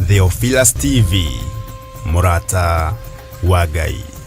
Theophilus TV, MURATA wa Ngai.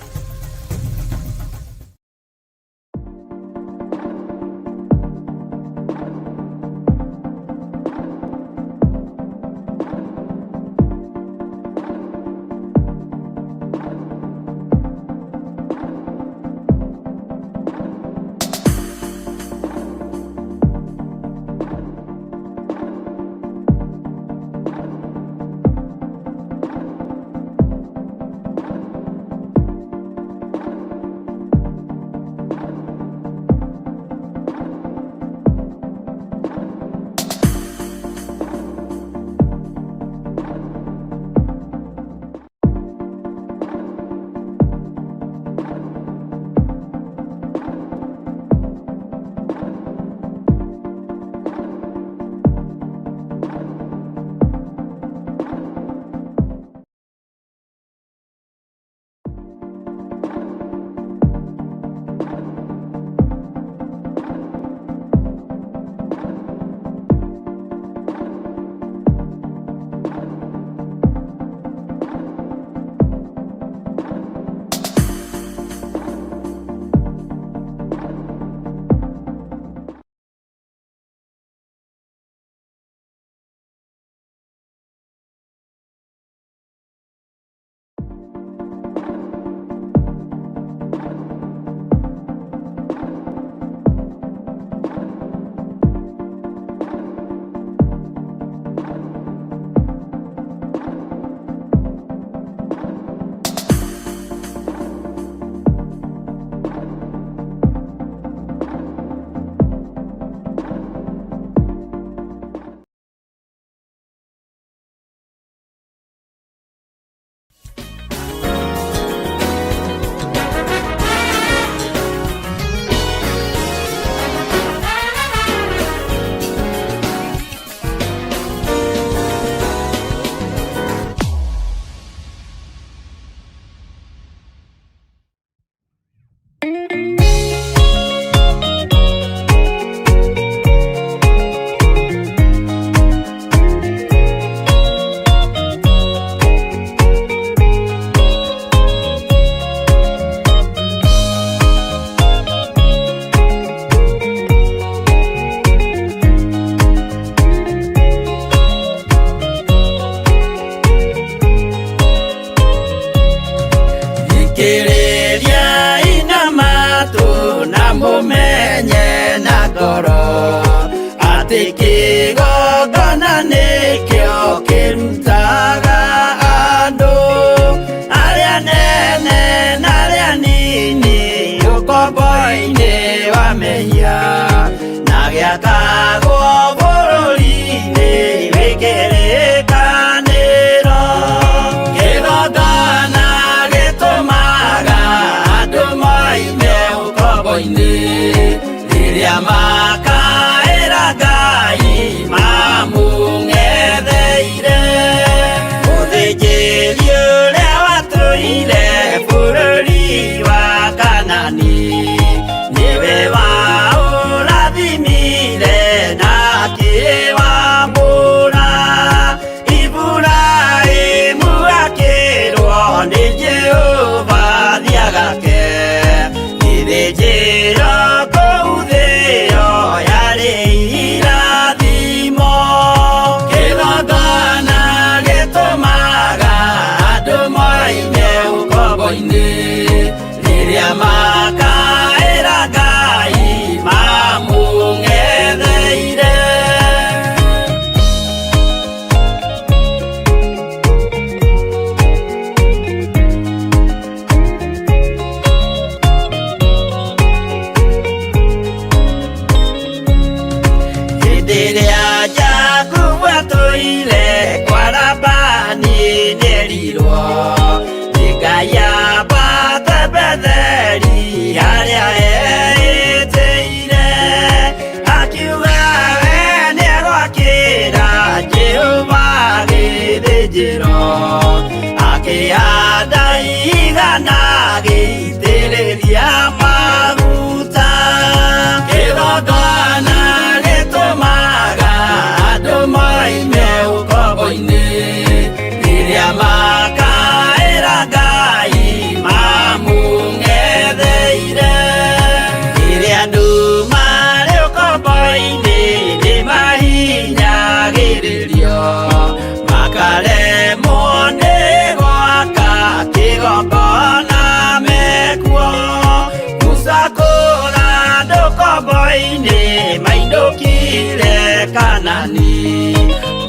Kanani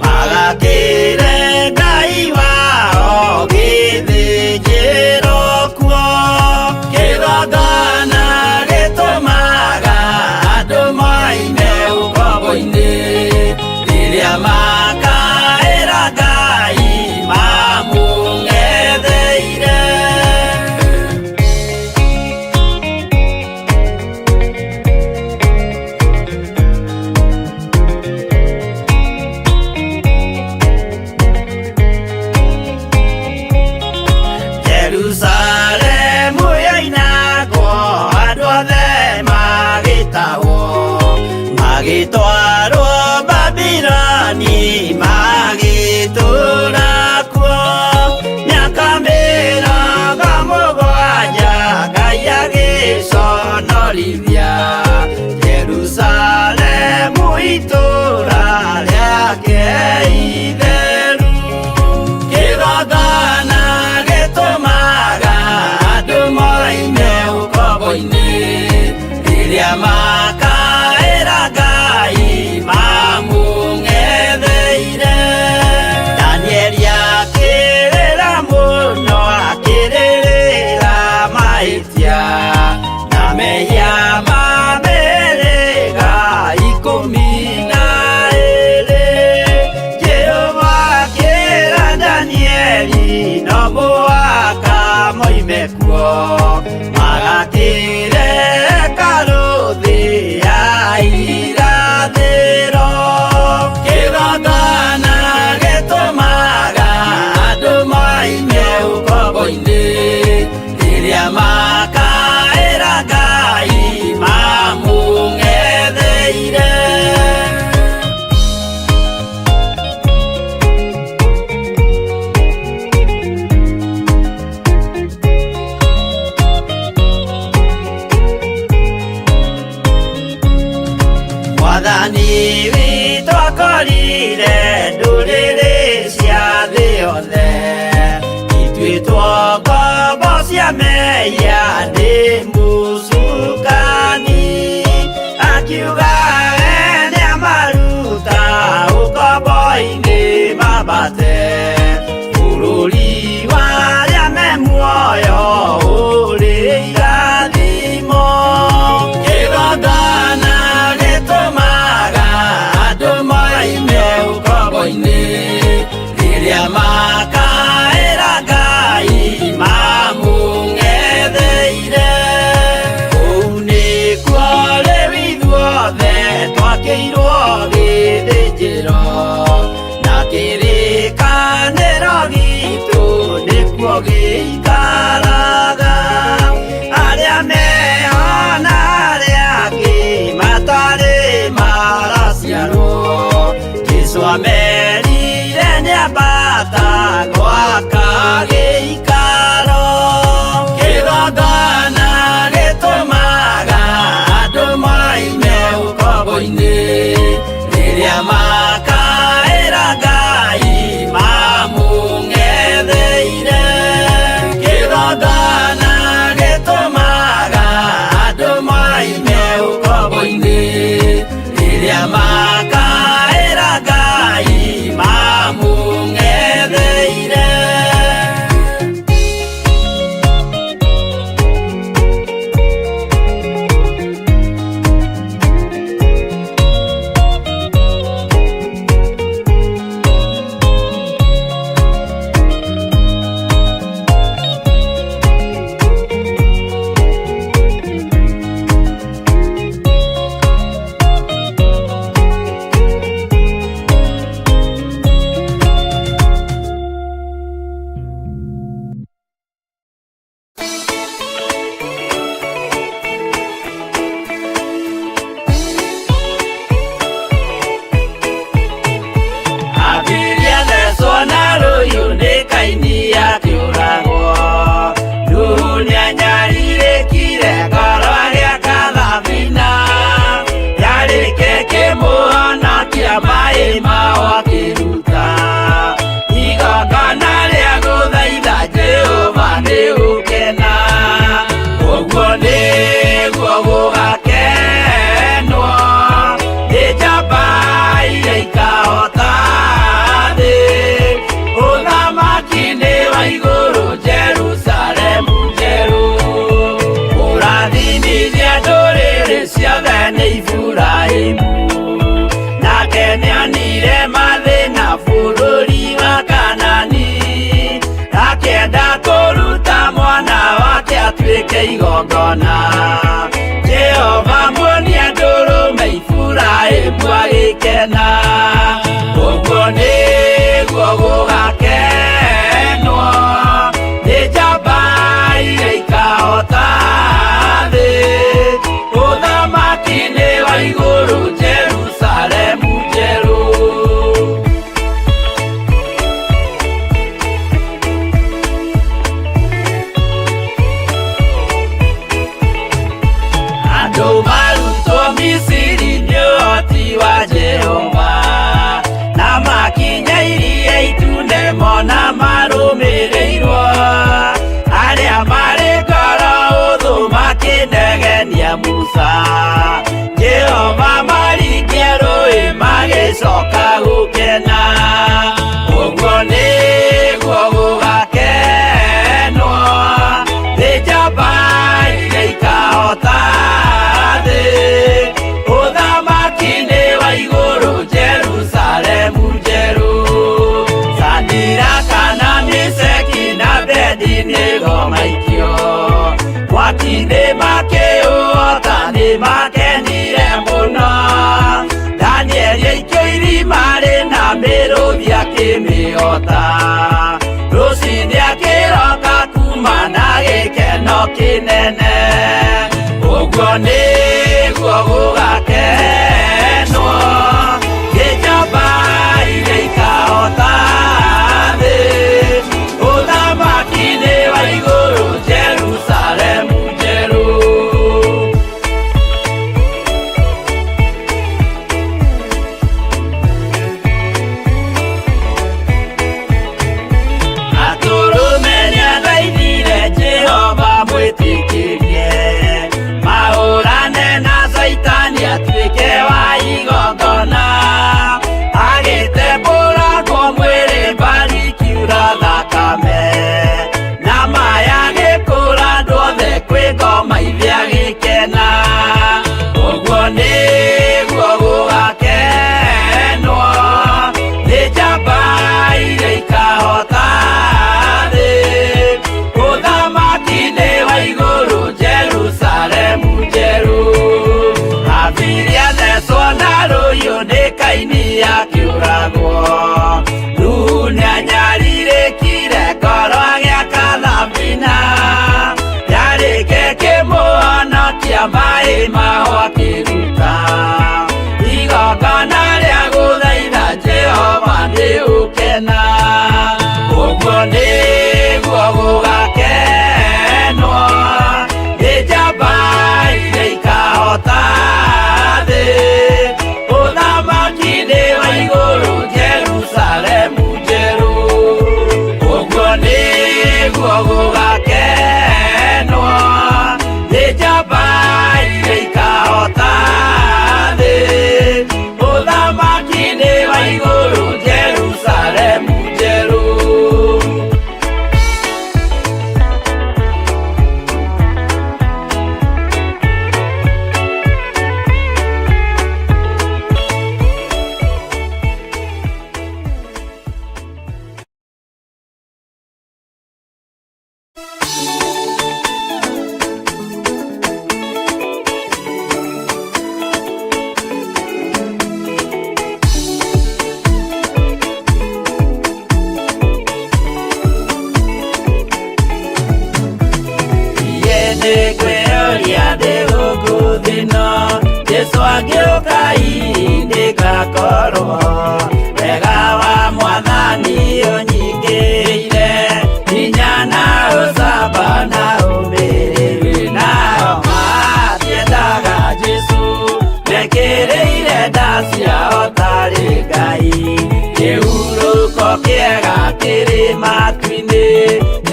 magakire Ngai wao githĩnjĩro kuo kĩgongona gĩtũmaga andũ moime ũkombo-inĩ rĩrĩa makaĩra Ngai mamũng'etheire. Jerusalemu yainagwo andũ othe magĩtahwo magĩtwarwo Babironi magĩtũũra kuo mĩaka mĩrongo mũgwanja Ngai agĩconorithia Jerusalemu itũũra rĩake itheru. Kĩgongona gĩtũmaga andũ moime ũkombo-inĩ rĩrĩa makaĩra Ngai mamũng'etheire. Danieli akĩrĩra mũno akĩrĩrĩra mahĩtia na mehia ma mĩhĩrĩga 12. Jehova akĩra Danieli no mũhaka moime kuo magakĩre hekarũ thĩ ya irathĩro. Kĩgongona gĩtũmaga andũ moime ũkombo-inĩ rĩrĩa makaĩra Ngai mamũng'etheire. Mwathani witũ akorire ndũrĩrĩ cia thĩ yothe ituĩtwo ngombo cia mehia nĩ mũcukani, akiuga ene amaruta ũkombo-inĩ mambate bũrũri wa arĩa me muoyo ũrĩ irathimo. Kĩgongona gĩtũmaga andũ moime ũkombo-inĩ rĩrĩa makaĩra Ngai mamũng'etheire. Kũu nĩkuo rĩu ithuothe twakĩirwo gĩthĩnjĩro na kĩrĩkanĩro gitũ nĩkuo gĩikaraga. Arĩa meho na arĩa angĩ matarĩ maraciarwo Jesũ amerire nĩambata gwaka gĩikaro. Kĩgongona gĩtũmaga andũ moime ũkombo-inĩ rĩrĩa makaĩra Ngai mamũng'etheire. Kĩgongona gĩtũmaga andũ moime ũkombo-inĩ rĩrĩa makaĩra Ngai mamũng'etheire. igongona Jehova muonia ndũrũme Iburahĩmu agĩkena ũguo nĩguo gũgakenwo nĩ njamba iria ikahota thĩ ũthamaki-inĩ wa igũrũ Jerusalemu njerũ andũ marutwo Misiri nĩ ũhoti wa Jehova na makinya iria itune mona marũmĩrĩirwo arĩa marĩ ngoro ũthũ makĩnegenia Musa Jehova maringie rũĩ magĩcoka gũkena ũguo nĩguo gũgakenwo nĩ njamba iria ikahota thĩ ũthamaki-inĩ wa igũrũ Jerusalemu njerũ Shadiraka na Meshaki na Abedinego maikio mwaki-inĩ makĩũhota nĩ makenire mũno Danieli aikio irima rĩna mĩrũthi akĩmĩhota rũciinĩ akĩroka kuma na gĩkeno kĩnene ũguo nĩguo gũgakenwo nĩ njamba iria ikahota thĩ ũthamaki-inĩ wa igũrũ Jerusalemu njerũ atũrũme nĩathaithire Jehova mwĩtĩkĩrie mahũrane na Saitani atuĩke wa igongona agĩtembũragwo mwĩrĩ mbari kiura thakame na maya gĩkũra andũ othe kwĩ ngoma iria gĩkena ũguo nĩguo gũgakenwo nĩ njamba iria ikahota thĩ ũthamaki-inĩ wa igũrũ Jerusalemu njerũ Habiria thecwo na rũhiũ nĩ Kaini akĩũragwo Nuhu nĩanyarirĩkire ngoro agĩaka thabina yarĩke kĩmũhonokia maĩ maho akĩruta igongona rĩa gũthaitha Jehova nĩ ũkena ũguo nĩguo gũgakenwo nĩ njamba iria ikahota thĩ ũthamaki-inĩ wa igũrũ Jerusalemu njerũ ũguo nĩguo gũgakenwo nĩ njamba iria ikahota thĩ ũthamaki-inĩ wa igũrũ Jerusalemu njerũ ngakorwo wega wa Mwathani ũnyingĩire hinya na ũcamba na ũmĩrĩru nao matiendaga Jesũ mekĩrĩire nda ciao tarĩ Ngai kĩhurũko kĩega kĩrĩ matu-inĩ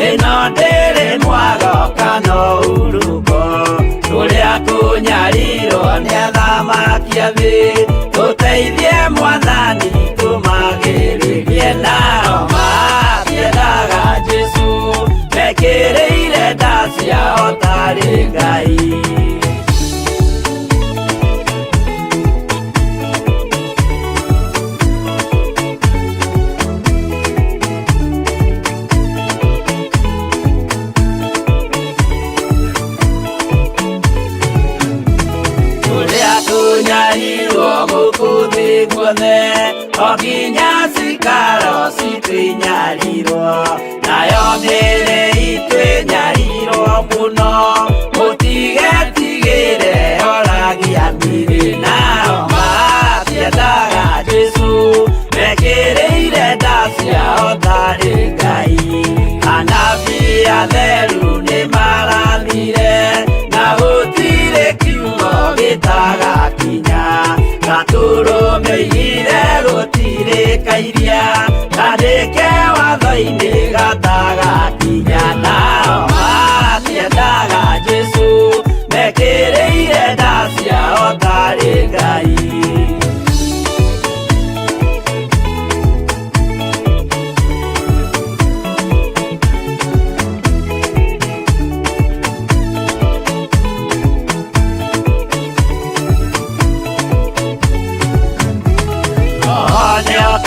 ĩno ndĩrĩ mwago kana ũrugo tũrĩa tũnyarirwo nĩ athamaki a thĩ tũteithie Mwathani tũmagĩrĩrie nao matiendaga Jesũ mekĩrĩire nda ciao tarĩ Ngai nginya cikaro citwinyarirwo nayo mĩĩrĩ itwinyarirwo mũno mũtigetigĩre oragia mĩĩrĩ nao matiendaga Jesũ mekĩrĩire nda ciao tarĩ Ngai anabii atheru nĩ marathire na gũtirĩ kiugo gĩtagakinya gatũrũmĩire gũtirĩ kairia kandĩke watho-inĩ gatagakinya nao matiendaga Jesũ mekĩrĩire nda ciao tarĩ Ngai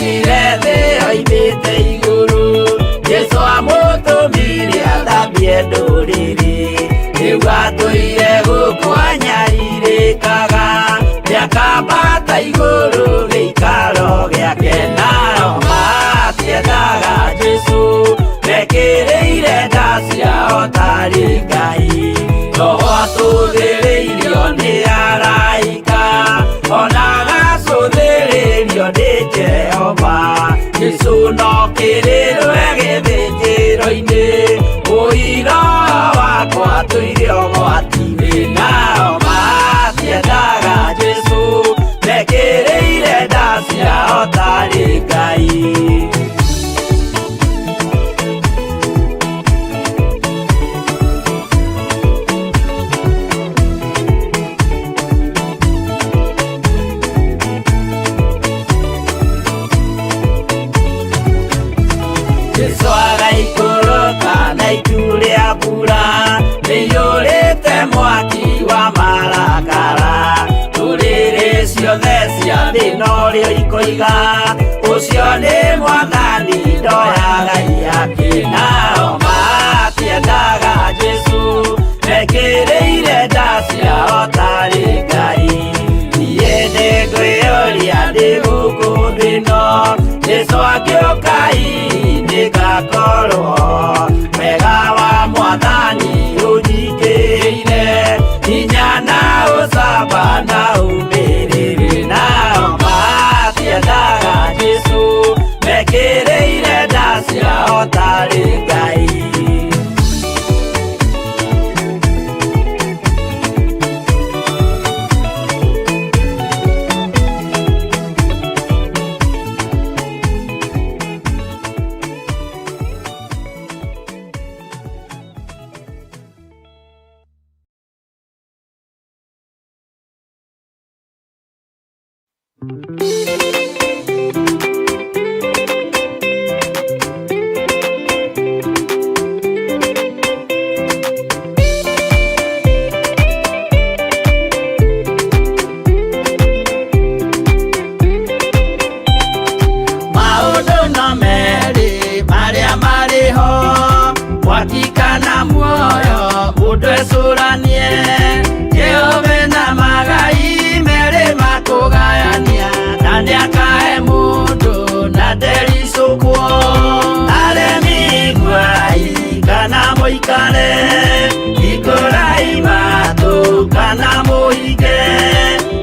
Kirete oimĩte igũrũ Jesũ amũtũmire athambie ndũrĩrĩ rĩu atũire gũkũ anyarirĩkaga nĩakambata igũrũ gĩikaro gĩake nao matiendaga Jesũ mekĩrĩire nda ciao tarĩ Ngai roho atũthĩrĩirio nĩ araika ona gacũthĩrĩrio nĩ Jehova Jesũ no kĩrĩrwe gĩthĩnjĩro-inĩ ũira wakwa tũire ũgwati-inĩ nao matiendaga Jesũ mekĩrĩire nda ciao tarĩ Ngai Jesũ agaikũrũka na itu rĩa mbura nĩiyũrĩte mwaki wa marakara ndũrĩrĩ ciothe cia thĩ norĩo ikoiga ũcio nĩ mwathani ndoya Ngai yake nao matiendaga Jesũ mekĩrĩire nda ciao tarĩ Ngai niĩ nĩngwĩyũria ndĩ gũkũ thĩ ĩno Jesũ angĩũka ngakorwo wega wa mwathani ũnyingĩire hinya na ũcamba na ũmĩrĩru nao matiendaga Jesũ mekĩrĩire nda ciao tarĩ Ngai Wakikana muoyo mundu ecũranie Jehova na magai merĩ makũgayania na nĩakahe mũndũ na ndericũkwo aremi Hwai-ini kana mũikare ikũrai matũ kana mũhinge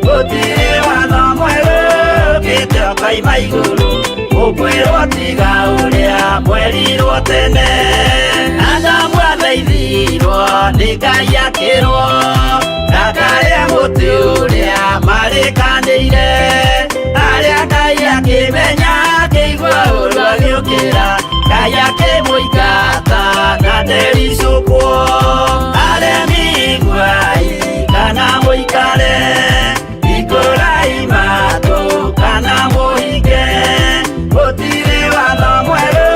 gũtirĩ watho mwerũ ũkĩte ũkaima igũrũ ũkwĩrwo tiga ũrĩa mwerirwo tene Adamu athaithirwo nĩ Ngai akĩrwo ndakarĩe mũtĩ ũrĩa marĩkanĩire arĩa Ngai akĩmenya akĩigua ũru agĩũkĩra Ngai akĩmũingata na ndericũkwo aremi Hwai-ini kana mũikare ikũrai matũ kana mũhinge gũtirĩ watho mwerũ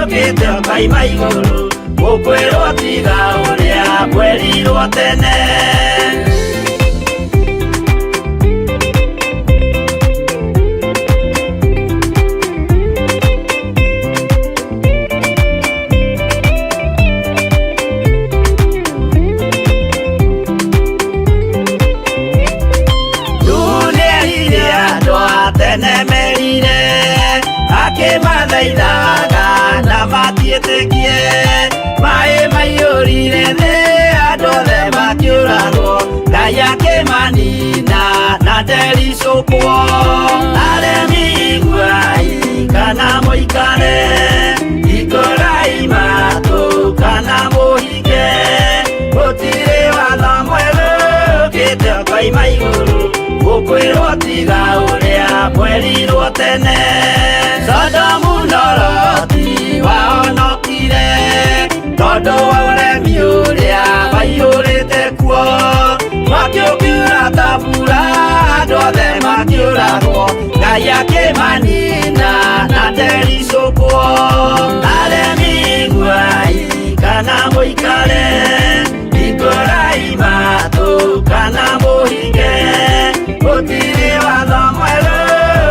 ũkĩte ũkaima igũrũ ũkwĩrwo tiga ũrĩa mwerirwo tene tene merire makĩmathaithaga na matiĩtĩkie. Maĩ maiyũrire thĩ andũ othe makĩũragwo, Ngai akĩmanina na ndericũkwo. Aremi iguai kana mũikare, hingũrai matũ kana mũhinge, gũtirĩ watho mwerũ ũkĩte ũkoima igũrũ, gũkwĩrwo tiga ũrĩa mwerirwo tene. Sodomu na Loti wahonokire tondũ wa ũremi ũrĩa waiyũrĩte kuo. Mwaki ũkiura ta mbura andũ othe makĩũragwo, Ngai akĩmanina na ndericũkwo. Aremi iguai kana mũikare, hingũrai matũ kana mũhinge, gũtirĩ watho mwerũ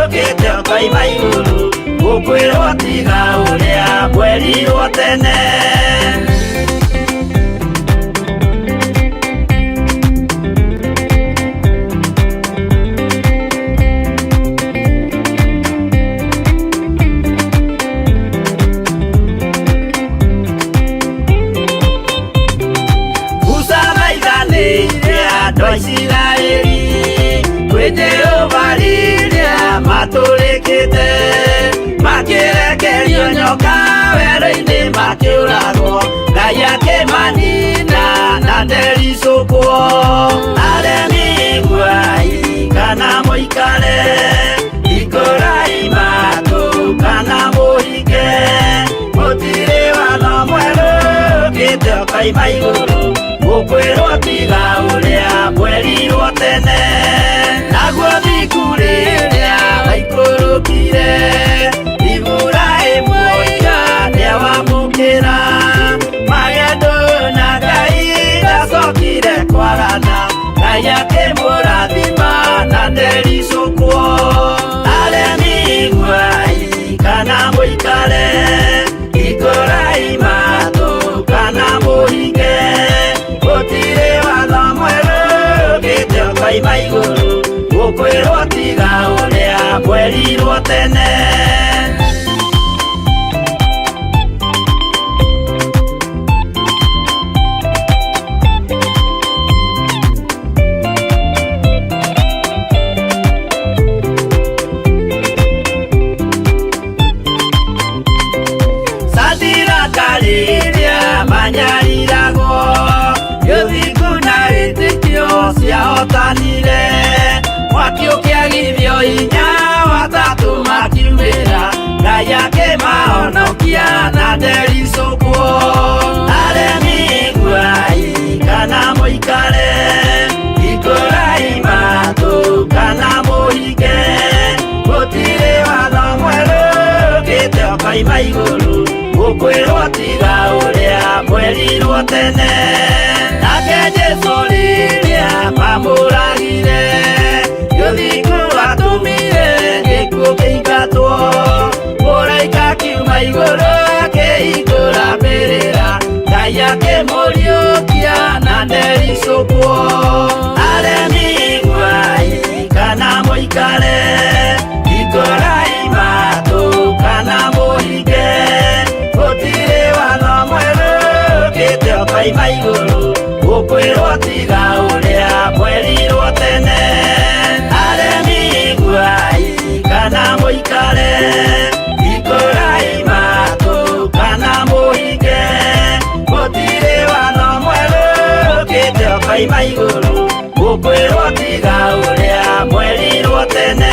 ũkĩte ũkoima igũrũ, gũkwĩrwo tiga ũrĩa mwerirwo tene. Isiraeli kwĩ Jehova rĩrĩa matũrĩkĩte, makĩrekerio nyoka werũ-inĩ makĩũragwo, Ngai akĩmanina na ndericũkwo. Aremi iguai kana mũikare, hingũrai matũ kana mũhinge, gũtirĩ watho mwerũ ũkĩte ũkoima igũrũ, gũkwĩrwo tiga ũrĩa mwerirwo tene. Naguo thiku rĩrĩa waikũrũkire, Iburahĩmu oiga nĩawamũkĩra, magendo na Ngai ndacokire kwarana, Ngai akĩmũrathima na ndericũkwo. Aremi iguai kana mũikare, hingũrai matũ kana mũhinge, gũtirĩ watho mwerũ ũkĩte ũkoima igũrũ, gũkwĩrwo tiga ũrĩa mwerirwo tene. Sadiraka rĩrĩa manyariragwo, gĩthiku na wĩtĩkio ciahotanire, mwaki ũkĩagithio hinya watatũ makiumĩra, Ngai akĩmahonokia na ndericũkwo. Aremi iguai kana mũikare, hingũrai matũ kana mũhinge, gũtirĩ watho mwerũ ũkĩte ũkoima igũrũ, gũkwĩrwo tiga ũrĩa mwerirwo tene. Nake Jesũ rĩrĩa mamũragire, gĩthiku atumire gĩkuũ kĩingatwo, mũraika akiuma igũrũ akĩhingũra mbĩrĩra, Ngai akĩmũriũkia na ndericũkwo. Aremi iguai kana mũikare, hingũrai matũ kana mũhinge, gũtirĩ watho mwerũ ũkĩte ũkoima igũrũ, gũkwĩrwo tiga ũrĩa mwerirwo tene. Aremi iguai kana mũikare, hingũrai matũ kana mũhinge, gũtirĩ watho mwerũ ũkĩte ũkoima igũrũ, gũkwĩrwo tiga ũrĩa mwerirwo tene.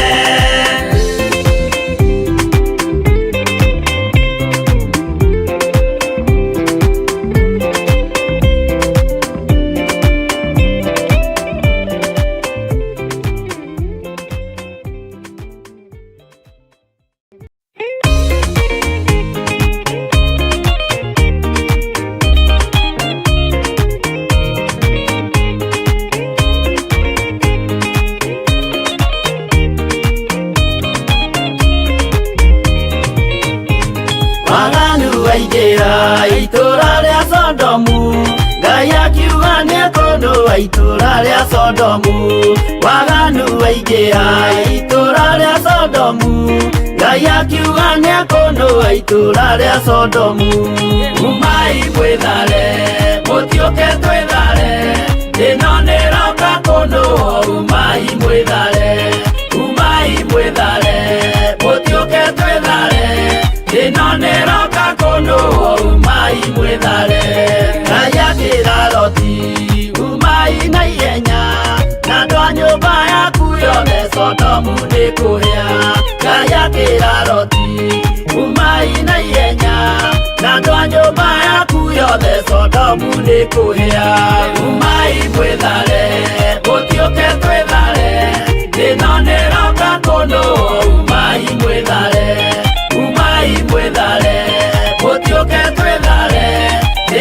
waingĩra itũra rĩa Sodomu, Ngai akiuga nĩekũndũa wa itura ria Sodomu waganu waingĩha itura ria Sodomu Ngai akiuga nĩakũnũa itura ria Sodomu umai mwĩthare mũtiũke twĩthare ĩno nĩroka kũnũa umai mwĩthare mũtiũke twĩthare ĩno nĩroka kũnũa umai mwĩthare Ngai akĩra Loti umai na ihenya na andũ a nyũmba yaku yothe Sodomu nĩkũhĩa Ngai akĩra Loti umai na ihenya na andũ a nyũmba yaku yothe Sodomu nĩkũhĩa umai mwĩthare mũtiũke twĩthare ĩno nĩroka kũnũa umai mwĩthare mũtiũke twĩthare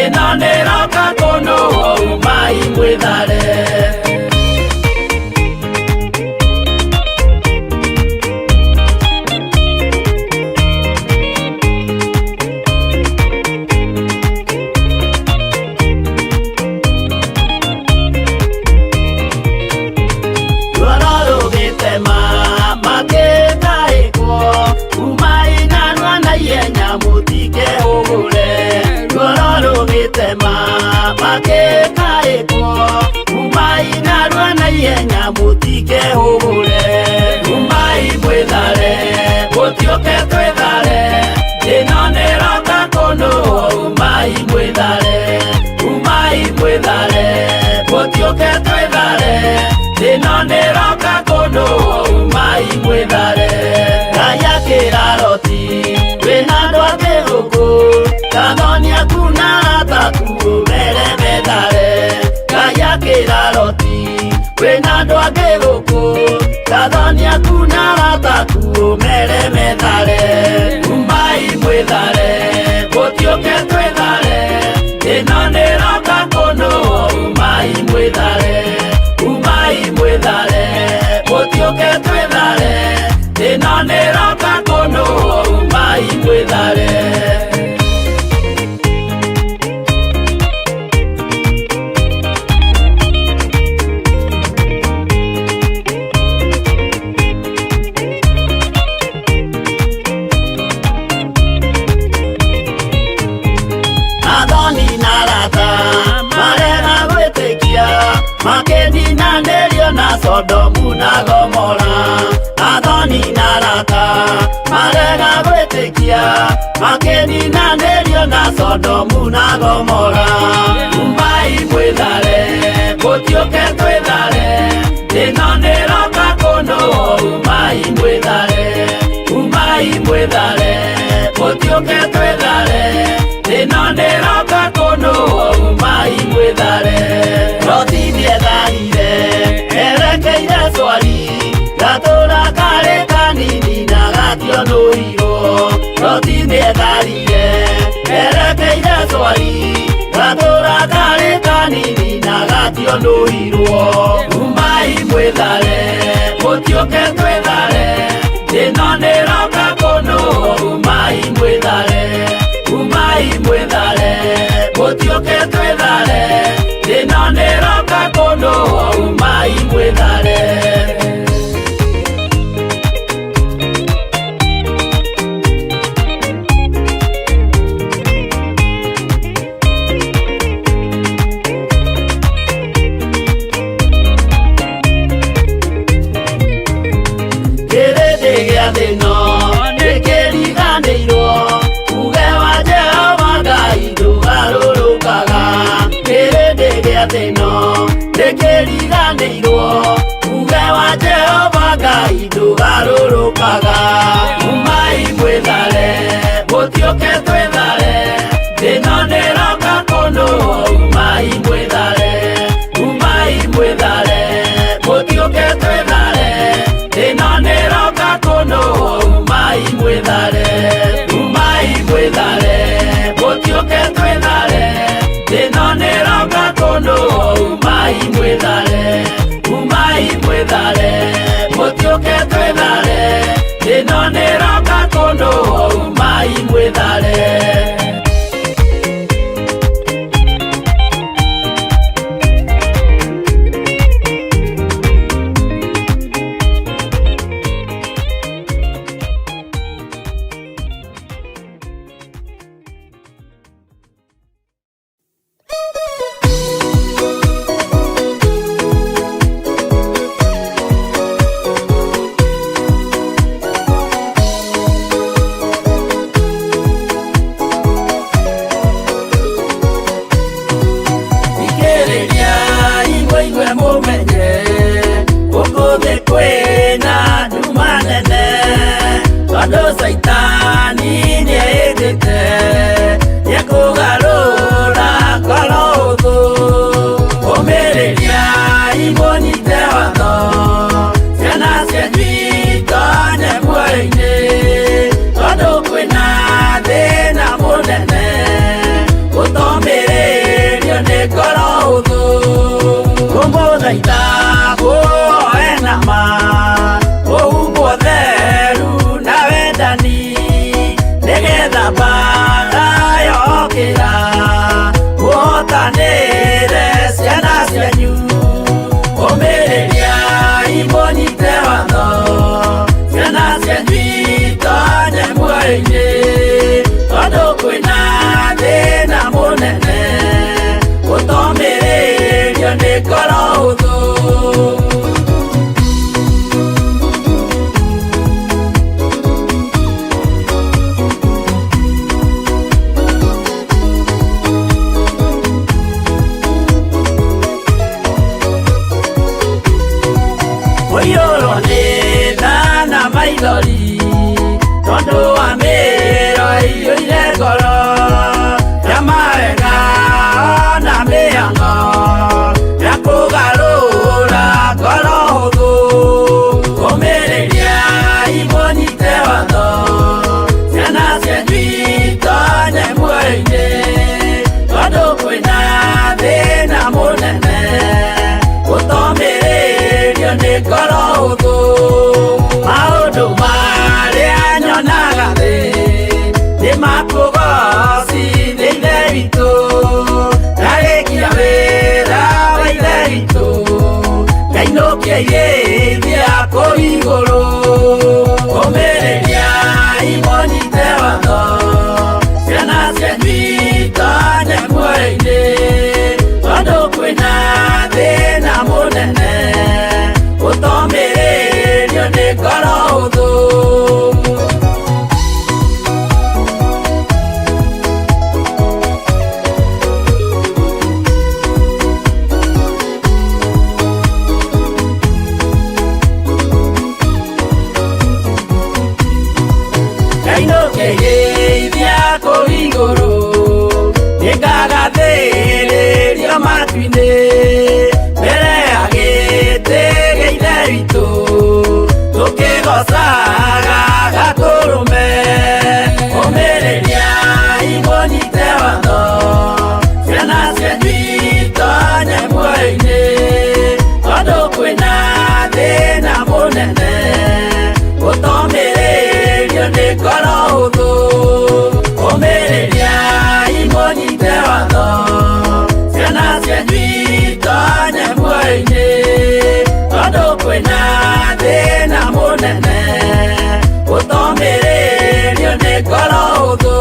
ĩno nĩroka kũnũa umai mwĩthare mũtiũke twĩthare ĩno nĩroka kũnũa umai mwĩthare mũtiũke twĩthare ĩno nĩroka kũnũa umai mwĩthare Ngai akĩra Loti wĩna andũ angĩ gũkũ Tathoni aku na arataku ũmere methare Ngai akĩra Loti wĩna andũ angĩ gũkũ Tathoni aku na arataku ũmere methare umai mwĩthare mũtiũke twĩthare ĩno nĩroka kũnũa umai mwĩthare mũtiũke twĩthare ĩno nĩroka kũnũa umai mwĩthare Sodomu na Gomora Athoni na arata marega gwĩtĩkia makĩninanĩrio na Sodomu na Gomora umai mwĩthare mũtiũke twĩthare ĩno nĩroka kũnũa umai mwĩthare mũtiũke twĩthare ĩno nĩroka kũnũa umai mwĩthare Loti nĩetharire erekeire Swari gatũra karĩ kanini na gationũirwo Loti nĩetharire erekeire Swari gatũra karĩ kanini na gationũirwo umai mwĩthare mũtiũke twĩthare ĩno nĩroka kũnũa umai mwĩthare mũtiũke twĩthare ĩno nĩroka kũnũa umai mwĩthare kĩrĩndĩ gĩa thĩ ĩno nĩkĩriganĩirwo uge wa Jehova Ngai ndũgarũrũkaga kĩrĩndĩ gĩa thĩ ĩno nĩkĩriganĩirwo uge wa Jehova Ngai ndũgarũrũkaga umai mwĩthare mũtiũke twĩthare ĩno nĩroka kũnũa umai mwĩthare mũtiũke twĩthare ĩno nĩroka kũnũa umai mwĩthare mũtiũke twĩthare ĩno nĩroka kũnũa umai mwĩthare Satani niedete Yekugarura kolodo Omereria imonite watho Siana sienjuito Hwai-ini Tondo kwina thina munene Utomererio ni kolodo Umuthaitha kuoe nama Uhumbwo theru na wendani Nigetha mbara yokĩra Mũhotanĩre ciana cianyu Ũmĩrĩria imũnyite watho Ciana cianyu itonye muoyo-inĩ Tondũ kwĩna thĩna mũnene Ũtomĩrĩrio nĩ ngoro hũthũ Mũiyũrwo nĩ thana maithori Tondũ wa mĩĩro ĩiyũire ngoro Ya mawega ona mĩhang'o Ya kũgarũra ngoro hũthũ Ũmĩrĩria imũnyite watho Ciana cianyu itonye muoyo-inĩ Tondũ kwĩna thĩna mũnene Ũtomĩrĩrio nĩ ngoro hũthũ Maũndũ marĩa nyonaga thĩ Nĩ makũgocithia Ithe witũ Ndarĩkia wĩra wa Ithe witũ Ngainũkia igĩthia kũu igũrũ Ũmĩrĩria imũnyite watho Ciana cianyu itonye muoyo-inĩ Tondũ kwĩna thĩna mũnene Ũtomĩrĩrio nĩ ngoro hũthũ Ngainũkia igĩthia kũu igũrũ Nĩngagathĩrĩrio matu-inĩ Mbere ya gĩtĩ gĩa Ithe witũ Tũkĩgocaga Gakũrũme Ũmĩrĩria imũnyite watho Ciana cianyu itonye muoyo-inĩ Tondũ kwĩna thĩna mũnene Ũtomĩrĩrio nĩ ngoro hũthũ Ũmĩrĩria imũnyite watho Ciana cianyu itonye muoyo-inĩ Tondũ kwĩna thĩna mũnene Ũtomĩrĩrio nĩ ngoro hũthũ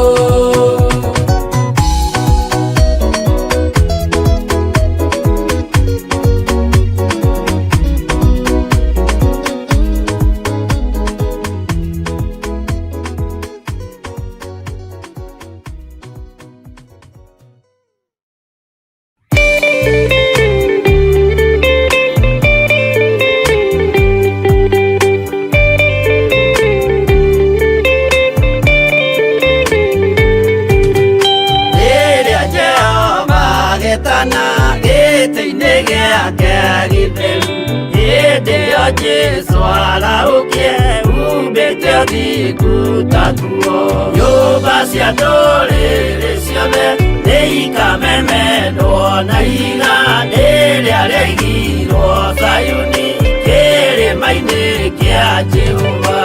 Jesu araukie umbĩte ũthingu taguo Nyũmba cia ndũrĩrĩ ciothe nĩ ikamemenwo na iga rĩrĩa rĩaigirwo Zayuni kĩrĩma-inĩ kĩa Jehova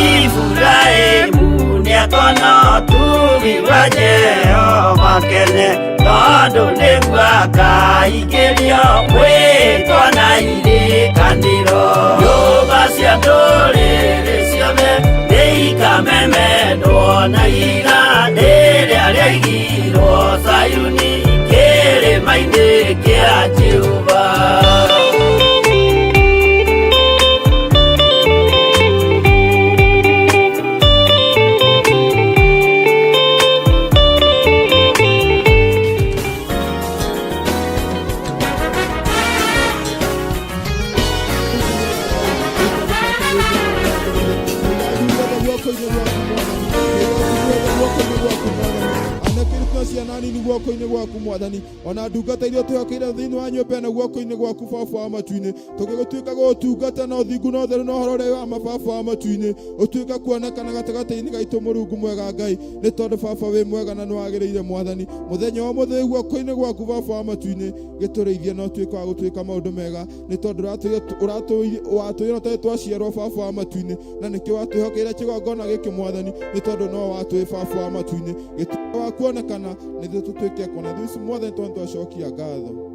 Iburahĩmu nĩakona ũtugi wa Jehova kene Tondũ nĩguo akaingĩrio mwĩtwo na irĩkanĩro Nyũmba cia ndũrĩrĩ ciothe nĩ ikamemenwo na iga rĩrĩa rĩaigirwo Zayuni kĩrĩma-inĩ kĩa Jehova Thank you. ona ciana nini guoko-inĩ gwaku Mwathani, ona ndungata iria twĩhokeire thĩinĩ wa nyũmba ĩno guoko-inĩ gwaku Baba wa matu-inĩ, tũgĩgũtuĩka gũtungata na ũthingu na ũtheru na ũhoro ũrĩa wa Baba wa matu-inĩ, ũtuĩka kuonekana gatagatĩ-inĩ gaitũ Mũrungu mwega Ngai, nĩ tondũ Baba wĩ mwega na nĩwagĩrĩire Mwathani. Mũthenya wa mũthĩ guoko-inĩ gwaku Baba wa matu-inĩ, gĩtũrĩithie na ũtuĩke wa gũtuĩka maũndũ mega, nĩ tondũ watũire na tũrĩ twaciarwo Baba wa matu-inĩ, na nĩkĩo watwĩhokeire kĩgongona gĩkĩ Mwathani, nĩ tondũ no watwĩ Baba wa matu-inĩ, gĩtuĩka wa kuonekana nĩthuĩ tũtuĩke kuona thuici Mwathani, tondũ twacokia ngatho.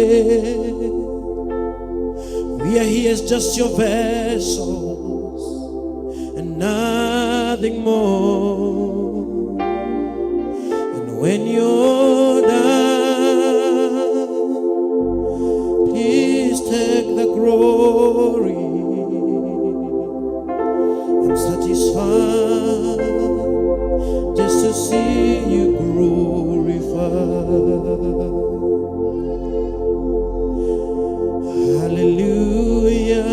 just your vessels and nothing more. And when you're done, please take the glory. I'm satisfied just to see you glorified. Hallelujah,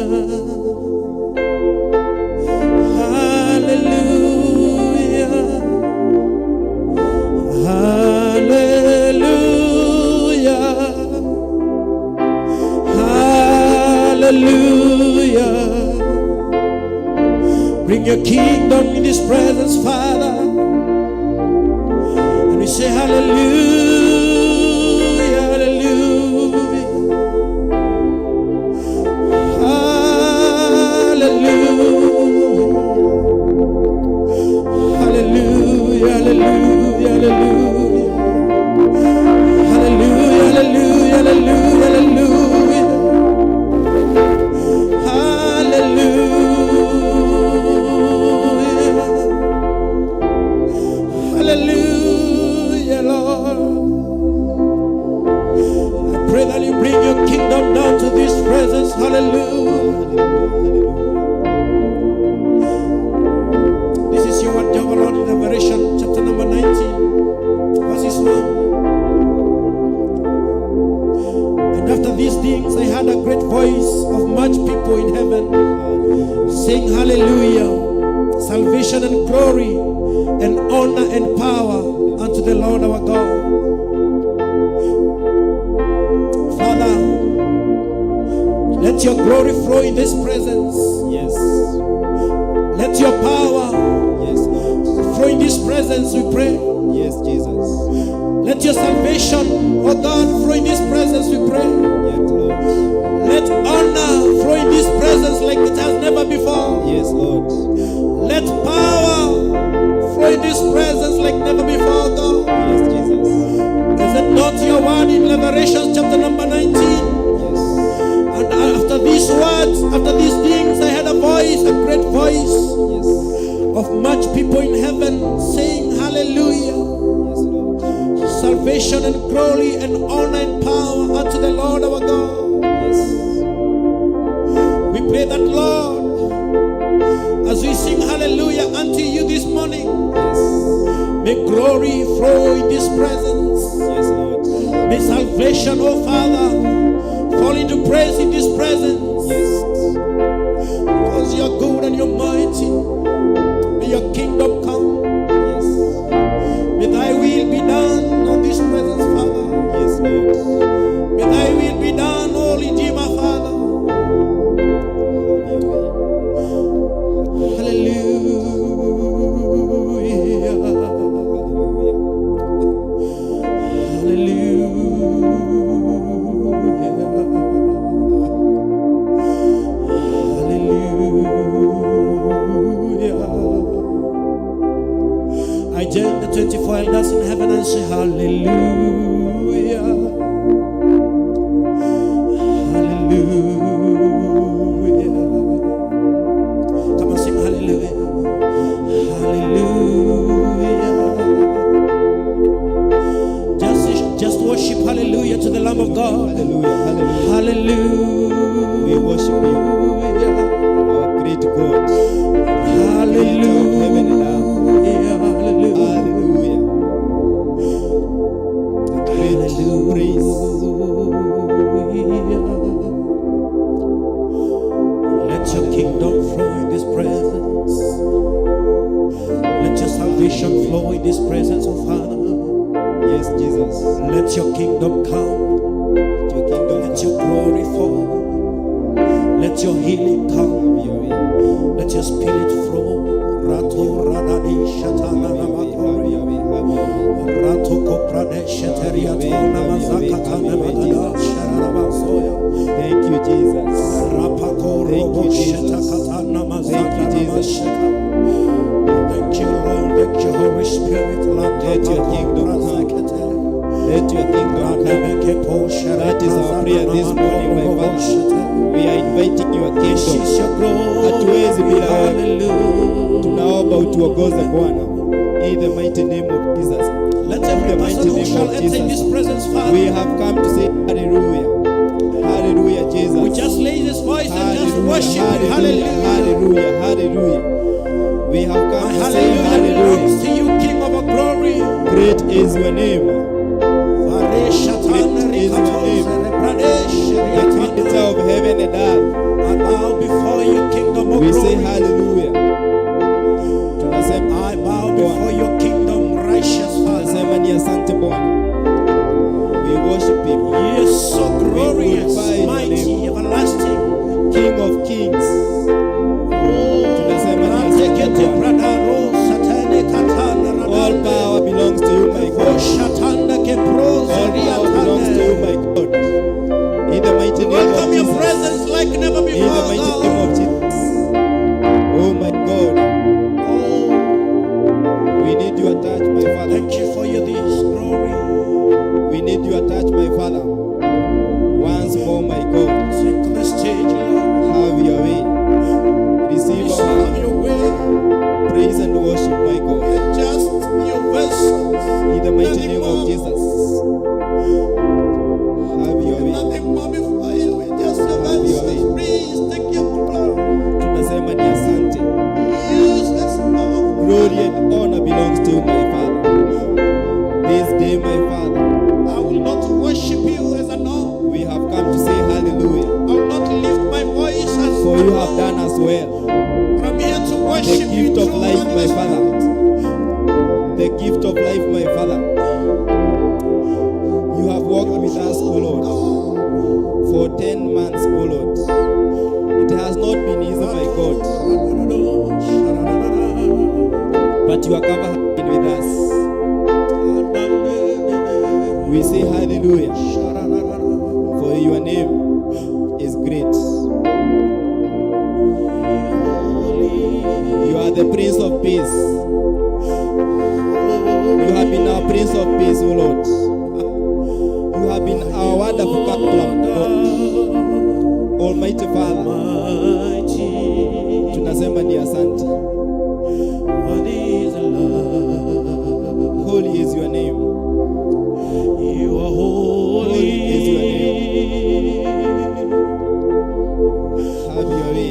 hallelujah, hallelujah, hallelujah. Bring your kingdom in this presence, Father. And we say hallelujah, hallelujah, hallelujah, hallelujah, hallelujah, hallelujah, hallelujah, hallelujah, hallelujah, hallelujah, Lord. I pray that you bring your kingdom down to this presence. Hallelujah. This is your word, Jehovah Lord, in Revelation chapter number 19, verses 1. And after these things, I heard a great voice of much people in heaven saying, Hallelujah, salvation and glory and honor and power unto the Lord our God. Father, let your glory flow in this presence. Yes. Let your power Yes, Lord. flow in this presence, we pray. Yes, Jesus. Let your salvation, oh God, flow in this presence, we pray. Yes, Lord. Let honor flow in this presence like it has never before. Yes, Lord. Let power flow in this presence like never before, God. Yes, Jesus. Is it not your word in Revelation chapter number 19? Yes. And after these words, after these things, I heard a voice, a great voice Yes. of much people in heaven saying, Hallelujah, Yes, Lord. salvation and glory and honor and power unto the Lord our God. Yes. We pray that, Lord, as we sing hallelujah unto you this morning, Yes. may glory flow in this presence. Yes, Lord. May salvation, oh Father, fall into praise in this presence. Yes. Because you're good and you're mighty. May your kingdom come. Yes. May thy will be done on this presence, Father. Yes, Lord. May thy will be done, O Redeemer, Father. Have your way. Hallelujah. Hallelujah. Hallelujah. I join the 24 elders in heaven and say hallelujah. Hallelujah. Come on, sing hallelujah. Hallelujah. Just worship hallelujah to the Lamb of God. Hallelujah. Hallelujah. Hallelujah. We worship you, our great God. Hallelujah. Heaven and earth. Hallelujah. Hallelujah. The great praise. Let your kingdom flow in this presence. Let your salvation flow in this presence, oh Father. Yes, Jesus. Let your kingdom come. Your kingdom Let your glory fall. Let your healing come. have your way. Let your spirit flow. Rato radani shatana Have namakori. your way. Have your way. Rato koprade sheteria tona mazakatana magada shararabasoya. Thank you, Jesus. Rapako Thank robo you, Jesus. shetakatana Thank you, mazakana Jesus. mashaka. Thank you, Lord. Thank you, Holy Spirit. Let your kingdom come. Let your kingdom come. That is our prayer this morning, my Father. We We are inviting your kingdom. Hatuwezi bila wewe. Tunaomba utuongoze Bwana. In the mighty name of Jesus. Let every person who shall enter in this presence, Father, we have come to say hallelujah. Hallelujah, Jesus. we just raise his voice and just worship him. Hallelujah. Hallelujah. Hallelujah. We have come to say Hallelujah hallelujah. belongs to you, King of our glory. Great is your name. Great is your name. The creator of heaven and earth. I bow before you, Kingdom of We glory. say hallelujah. I bow before your kingdom, righteous Father. Tunasema ni asante Bwana. We worship him. He is so glorious, glorify your mighty, name. everlasting. King of kings. Tunasema ni asante Bwana. All power belongs to you, my God. All power belongs to you, my God. In the mighty name of Welcome your Jesus. presence like never In the before, mighty God. name of Jesus. Oh my God. We need your touch, my Father. Thank you for your this glory. We need your touch, my Father. Once more, my God. Take the stage, Lord. Have your way. Receive Please our have your way. praise and worship, my God. We're just your vessels. In the mighty Nothing name more. of Jesus. Have your way. Nothing more before you. We're just your Have your vessels. way. Please take your glory. Tunasema ni asante. Use us, Lord. Glory and honor belongs to you, my Father. This day, my Father, I will not worship you as I know. we have come to say hallelujah. I will not lift my voice as For you have done us well. I'm here to The worship you. gift of through life, and my in Father. spirit. The gift of life, my Father. You have walked with us, O Lord, for 10 months, O Lord. It has not been easy, my God, but you are covered with us. We say hallelujah, for your name is great. You are the Prince of Peace. You have been our Prince of Peace, O Lord. You have been our wonderful counselor, God. Almighty Father, tunasema ni asante. Holy is your name. You are Holy is your name. Have your way.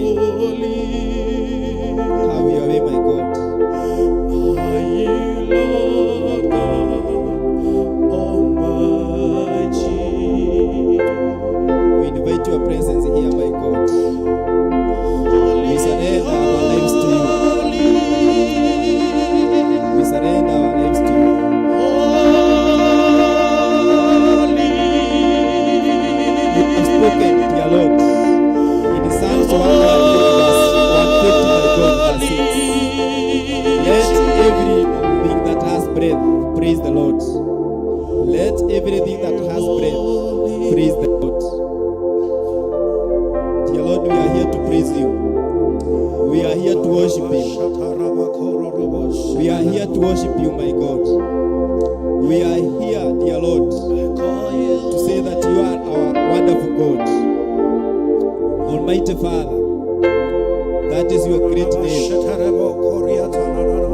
Have your way, my God. We invite your presence here, my God. We surrender our lives to you. We surrender our lives to you. You have spoken, dear Lord, in Psalms 150, my God, verse 6. Let everything that has breath praise the Lord. Let everything that has breath praise the Lord. Dear Lord, we are here to praise you. We are here to worship you. We are here to worship you, my God. We are here, dear Lord, to say that you are our wonderful God. Almighty Father, that is your great name.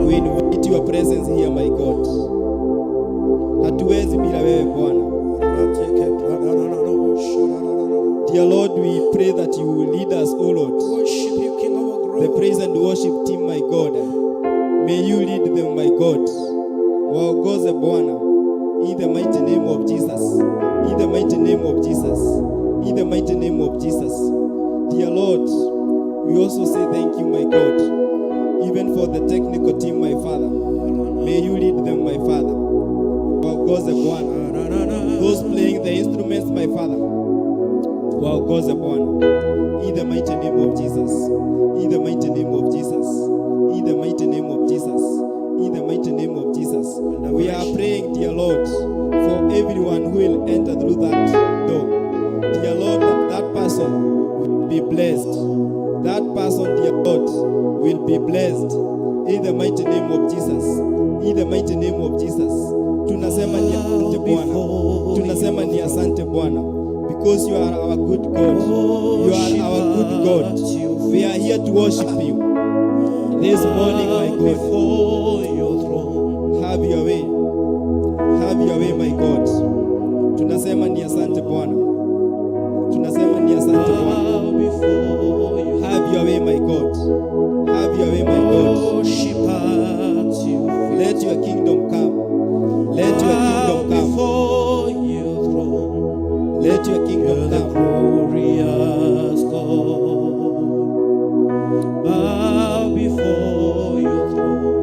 We invite your presence here, my God. Hatuwezi bila wewe Bwana. Dear Lord, we pray that you will lead us, O Lord. worship you, King of our glory. The praise and worship team, my God. May you lead them, my God. Waongoze Bwana. In the mighty name of Jesus. In the mighty name of Jesus. In the mighty name of Jesus. Dear Lord, we also say thank you, my God. Even for the technical team, my Father. May you lead them, my Father. Waongoze Bwana. Those playing the instruments, my Father. Waongoze Bwana. In the mighty name of Jesus. In the mighty name of Jesus. In the mighty name of Jesus. In the mighty name of Jesus. We are praying, dear Lord, for everyone who will enter through that door. Dear Lord, that person will be blessed. That person, dear Lord, will be blessed. In the mighty name of Jesus. In the mighty name of Jesus. Tunasema ni asante Bwana. Tunasema ni asante Bwana. because you are our good God. You are our good God. We are here to worship you this morning, my God. Before your throne. Have your way. Have your way, my God. Tunasema ni asante Bwana. Tunasema ni asante Bwana. Have your way, my God. Have your way, my God. Let your kingdom come. Let your kingdom come. Before your throne. Let your kingdom come. Glorious God. Bow before your throne.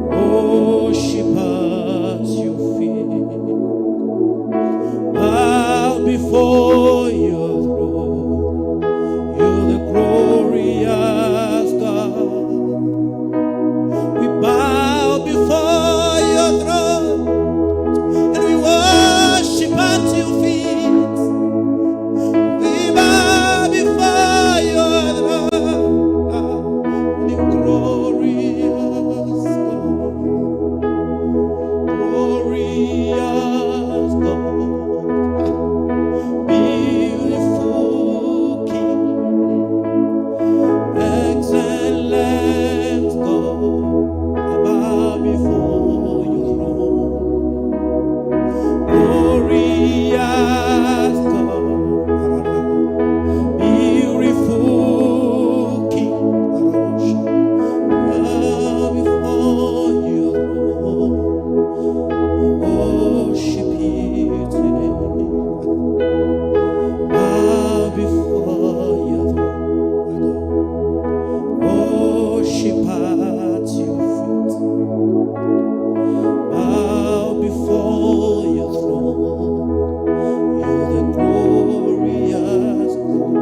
Worship at your feet. Bow before your throne. You're the glorious God. We bow before your throne and we worship at your feet. We bow before your throne, the glorious God, glorious God, beautiful King, excellent God. I bow before your throne, glorious God, beautiful King. Bow before your throne, worship you today. Bow before your throne, worship at your feet. Bow before your throne. You're the glorious God.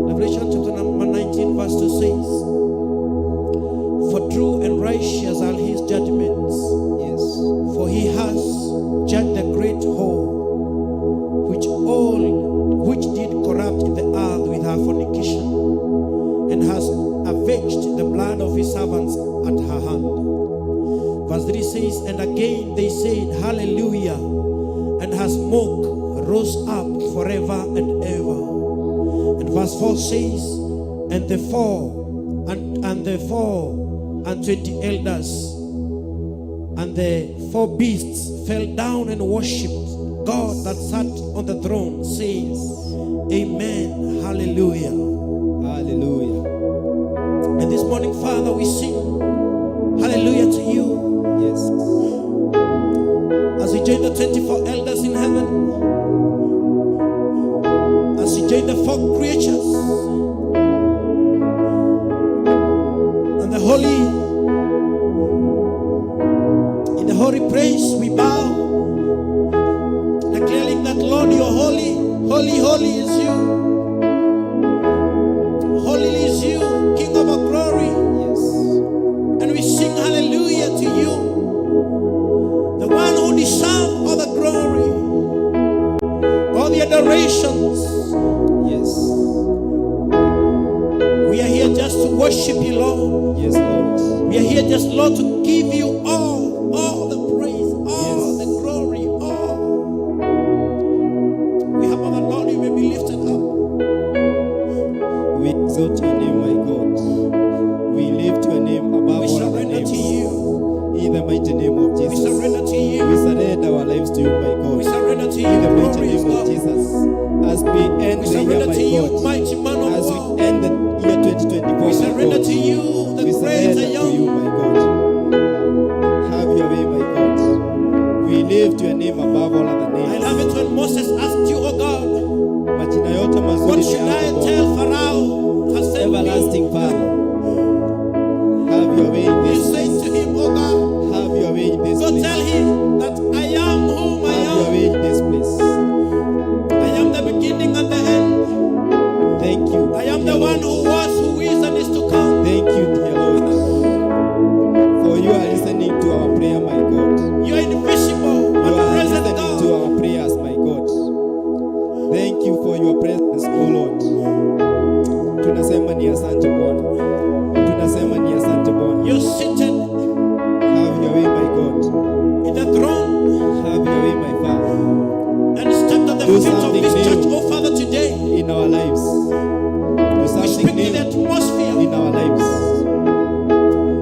Revelation chapter number 19 verse 2 says, for true and righteous are his judgments, Yes. for he has judged the great whore, which did corrupt the earth with her fornication, and has avenged the blood of his servants at her hand. Verse 3 says, and again they said, hallelujah, and her smoke rose up forever and ever. And verse 4 says, and the 20 elders and the 4 beasts fell down and worshipped God that sat on the throne, says, amen, hallelujah. Hallelujah. And this morning, Father, we sing hallelujah to you Yes. as we join the 24 elders in heaven, as we join the 4 creatures and the holy, in the holy praise we bow, declaring that Lord, you're holy, holy, holy is you. Holy is you, King of our glory. Yes. And we sing hallelujah to you, the one who deserves all the glory, all the adorations. Yes. We are here just to worship you, Lord. Yes, Lord. We are here just, Lord, to give you all the praise, all the glory, all. We have other Lord, you may be lifted up. We exalt your name, my God. We lift your name above We all other surrender names. to you. In the mighty name of We Jesus. surrender to We you. surrender our lives to you, my God. We surrender to In the you, mighty glorious name of God. Jesus. As we end We the year, surrender my to you, God. mighty man of As war. we end the year 2024, We my surrender God. to you, the We great surrender and to young. you, my God. Have your way, my God. We lift your name above all other I names. love it when Moses asked you, oh God, Majina yote mazuri what ni should I yako, tell Bwana. Pharaoh has sent me? Everlasting Father. Have your way in You this say place. to him, oh God, Have your way in this go place. tell him that I am whom I Have your am. way in this place. I am the beginning and the end. Thank you. I am dear the one Lord. who was, who is, and is to come. Thank you, dear Lord. For you are listening to our prayer, my God. You are invisible, You but are present listening God. to our prayers, my God. Thank you for your presence, O Lord. pulpit of something this church, new oh Father, today. in our lives. Do We something speak to the new atmosphere. in our lives.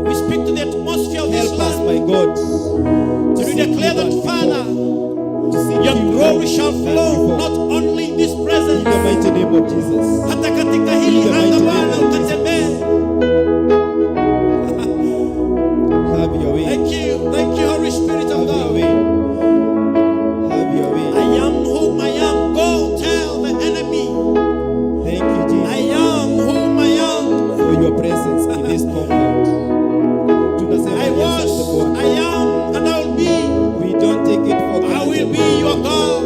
We speak to the atmosphere of this Help us, land. my God, So we declare that, Father, to see your you glory shall than flow, before. not only in this In presence. the mighty name of Jesus. Hata katika hili In the anga mighty Bwana name of ukatembee. Have your way. Thank you, Holy Spirit of Have your God. way. Have your way. I am whom I am. Go tell the enemy. Thank you, Jesus, I am whom I am. for your presence in this compound. Tunasema I ni was, asante Bwana. I am, and I will be. We don't take it for I granted. will be your God.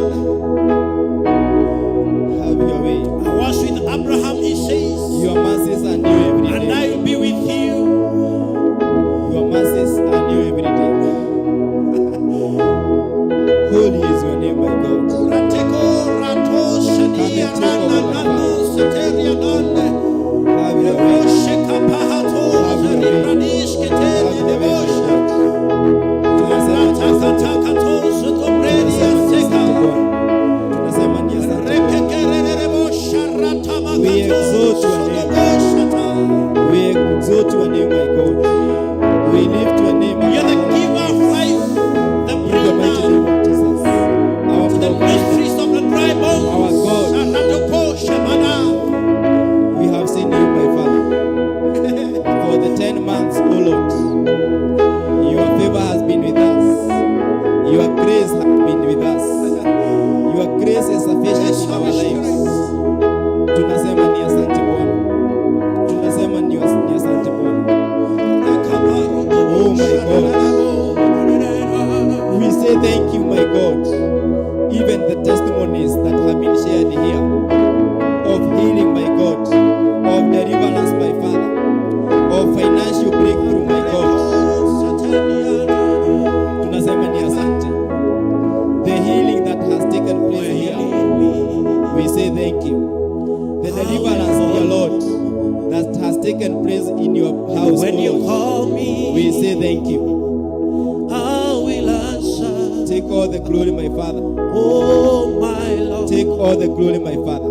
Have your way. I was with Abraham, he says, Your mercies are new every and I day. will be with you. Your mercies are new every day. Holy is your name, my God. Rateko, rato, shadia, nana, nano, seteria, nane. Have your way. Devoshe, kapahato, zeribradish, keteli, devoshe. Rata, kata, kato, sotobredi, azteka. Tunasema ni asante Bwana. Rekekere, devoshe, rata, We makato, exalt your name. sotoboshata. We exalt your name, my God. We lift your name up. You're the giver of life, the In the mighty bringer name of Jesus. Our to the provider. mysteries of the dry bones. Our God. Sharatoko, shabada. We have seen you, my Father. For the 10 months, O Lord, your favor has been with us. Your grace has been with us. Your grace is sufficient in our lives. Tunasema ni asante Bwana. Tunasema ni asante Bwana. Oh my God. We say thank you, my God. Even the testimonies that have been shared here of healing, my God, of deliverance, my Father, of financial breakthrough, my God. Tunasema ni asante. The healing that has taken place here, we say thank you. The deliverance, dear Lord, that has taken place in your house, When you Lord, call me, we say thank you. I will answer. Take all the glory, my Father. Oh my Lord, Take all the glory, my Father.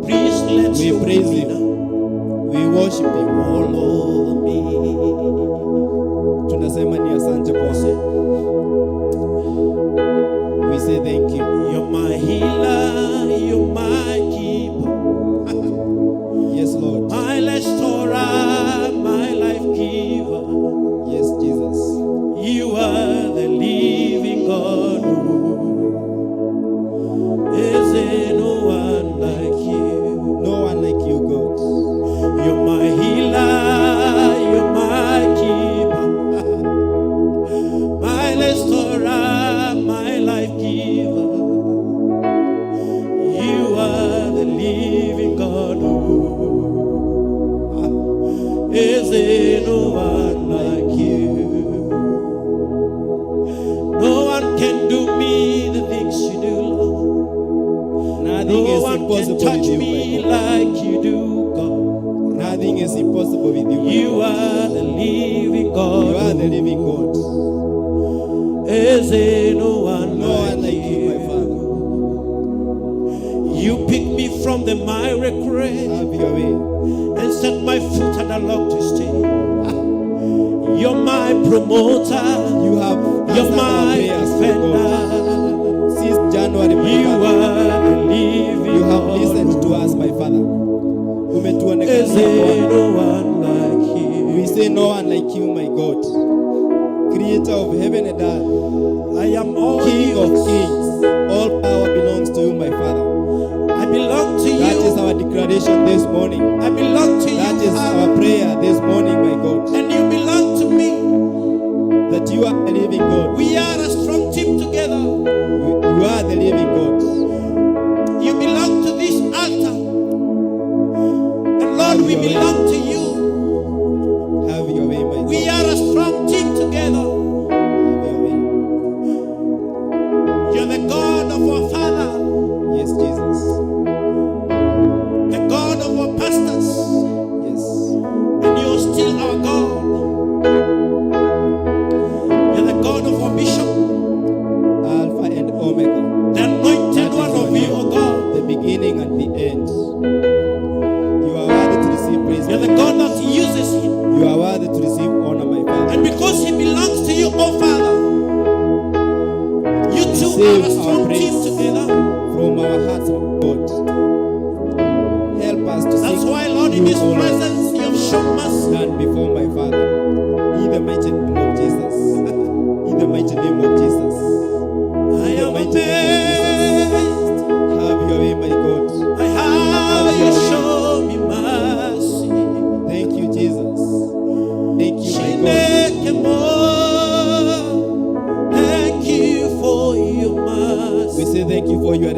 please let We your praise will you. We worship you. all over me. Tunasema ni asante Bwana. We say thank you. You're my healer, you're my keeper, Yes, Lord. my restorer, my life giver. Yes, Jesus. You are the living God. Is there no one like you? No one like you, God. You're my healer, you're my keeper, my restorer, my life giver. You are the living God. Is there no one like you? No one can do me the things you do, Lord. Nothing No is one can impossible touch with you, me my God. like you do, God. Nothing is impossible with you, my You God. are the living God. You are the living God. Is there no one No one like you, my Father. You picked me from the miry clay Have your way. and set my foot on the rock to stay. You're my promoter. You have You're answered our my prayers, my defender. God. Since January, my You Father, are the living you have God. listened to us, my Father. Is Umetuonekania there Bwana. no one like you? We say no one like you, my God. Creator of heaven and earth. I am all King of yours. kings. All power belongs to you, my Father. I belong to That is you. our declaration this morning. I belong to That you, is Father. our prayer this morning, my God. And you belong to me. That you are the living God. We are a strong team together. You are the living God. You belong to this altar. And Lord, we belong to you. Have your way, my God. We are a strong team together. Have your way. You're the God of our Father, Yes, Jesus. the God of our pastors, Yes. and you're still our God. You're the God of our bishop, Alpha and Omega. the anointed one of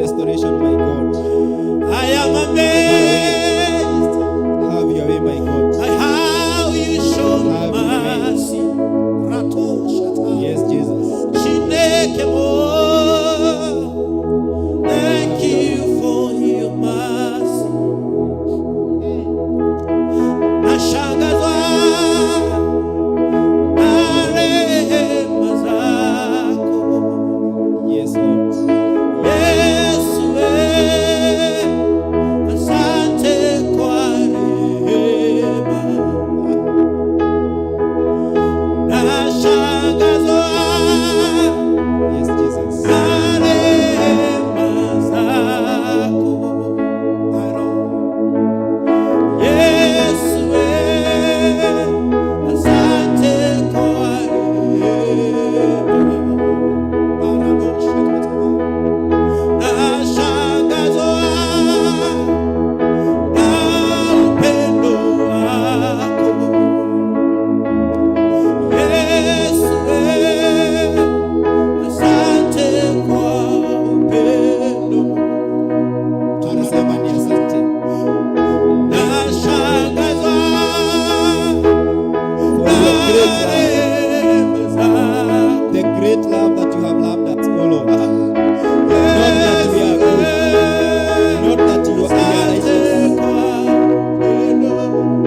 restoration, my God. I am amazed Have your way, my God. by how you show Have your way. mercy. Rato shata. Yes, Jesus. Chineke mo. Thank you for your mercy. Nashangazwa na rehema zako. Yes, Lord. Yesu asante kwa rehema. Nashangazwa Yes, Jesus. na rehema zako. Yesu asante kwa rehema. Nashangazwa na upendo wako. Yesu asante kwa upendo. Tunasema ni asante. Nashangazwa For na your great love. rehema zako. The great love that you have loved us, oh Lord. Not that we are good. Not that you are righteous.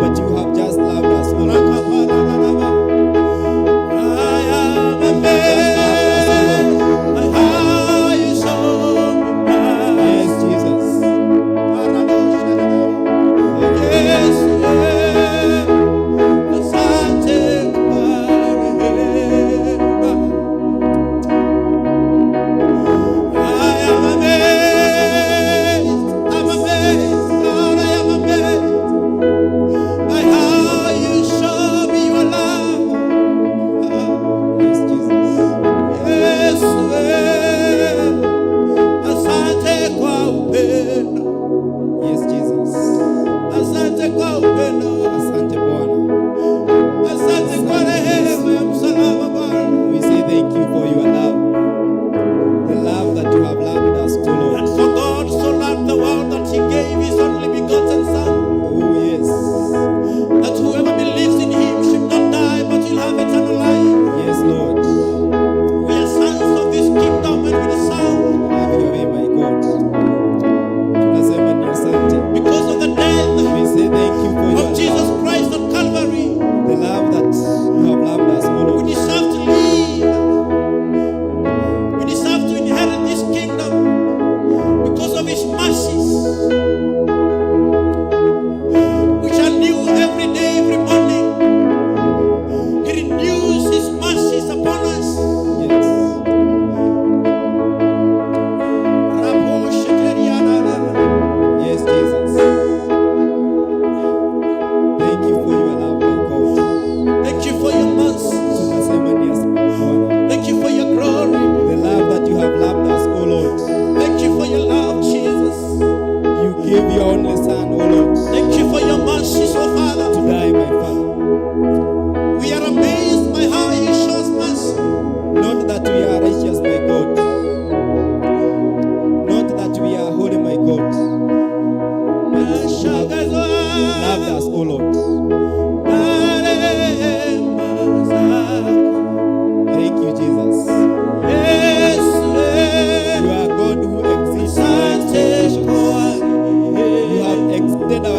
But you have just loved us, oh Lord. Yes, Jesus. Yes, Jesus. Yes, Jesus. Asante kwa upendo. Asante Bwana. Asante kwa rehema ya msalaba Bwana. We say thank you for your love. The love that you have loved us, oh Lord. And for God so loved the world that he gave his only begotten Son, Oh, yes. that whoever believes in him should not die but will have eternal life. Yes, Lord. We are sons of this kingdom and we deserve, Have your way, my God. Tunasema ni asante. because of the death We say thank you for your of Jesus Christ on Calvary, the love that you have loved us, oh we Lord. deserve to live. We deserve to inherit this kingdom because of his mercies, which are new every day, every morning. He renews his mercies upon us. Yes. Yes, Jesus. Thank you for your love, my God. Thank you for your mercy. Tunasema ni asante Bwana. Thank you for your glory. The love that you have loved us, oh Lord. Thank you for your love, Jesus. You gave your only Son, oh Lord, Thank you for your mercies, oh to Father. die, my Father. We are amazed by how you show us mercy. Not that we are righteous, my God. Not that we are holy, my God. But you have loved us, oh Lord. Thank you, Jesus. You are God who exceeds our expectations. You have exceeded our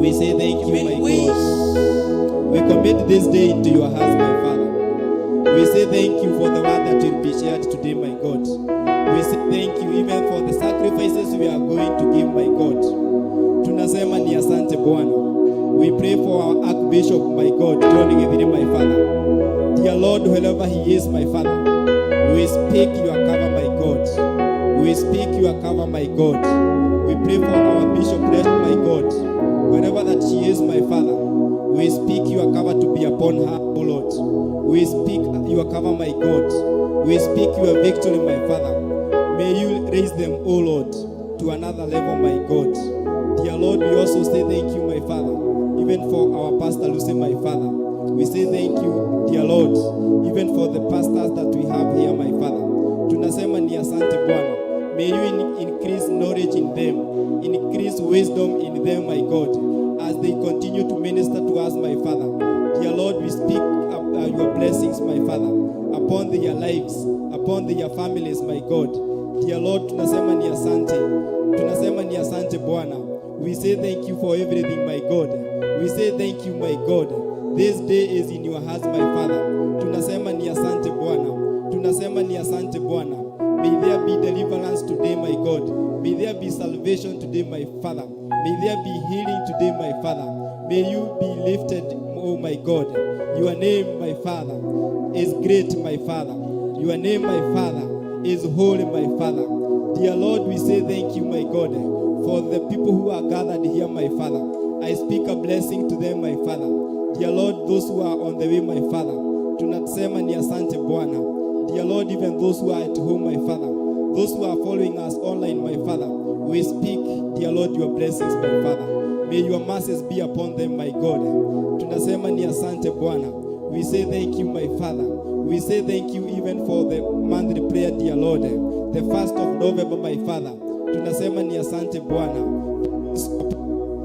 We say thank you, my God. We commit this day into your hands, my Father. We say thank you for the word that will be shared today, my God. We say thank you even for the sacrifices we are going to give, my God. Tunasema ni asante Bwana. We pray for our Archbishop, my God, John Githiri, my Father. Dear Lord, wherever he is, my Father, we speak your cover, my God. We speak your cover, my God. We pray for our Bishop, my God. Wherever that she is, my Father, we speak your cover to be upon her, O Lord. We speak your cover, my God. We speak your victory, my Father. May you raise them, O Lord, to another level, my God. Dear Lord, we also say thank you, my Father, even for our Pastor Lucy, my Father. We say thank you, dear Lord, even for the pastors that we have here, my Father. Tunasema ni asante Bwana. May you increase knowledge in them, increase wisdom in them, my God, as they continue to minister to us, my Father. Dear Lord, we speak your blessings, my Father, upon their lives, upon their families, my God. Dear Lord, tunasema ni asante. Tunasema ni asante Bwana. We say thank you for everything, my God. We say thank you, my God. This day is in your hands, my Father. Tunasema ni asante Bwana. Tunasema ni asante Bwana. May there be deliverance today, my God. May there be salvation today, my Father. May there be healing today, my Father. May you be lifted, oh my God. Your name, my Father, is great, my Father. Your name, my Father, is holy, my Father. Dear Lord, we say thank you, my God, for the people who are gathered here, my Father. I speak a blessing to them, my Father. Dear Lord, those who are on the way, my Father, tunasema ni asante Bwana. Dear Lord, even those who are at home, my Father, those who are following us online, my Father, we speak, dear Lord, your blessings, my Father. May your mercies be upon them, my God. Tunasema ni asante Bwana. We say thank you, my Father. We say thank you even for the monthly prayer, dear Lord, the 1st of November, my Father. Tunasema ni asante Bwana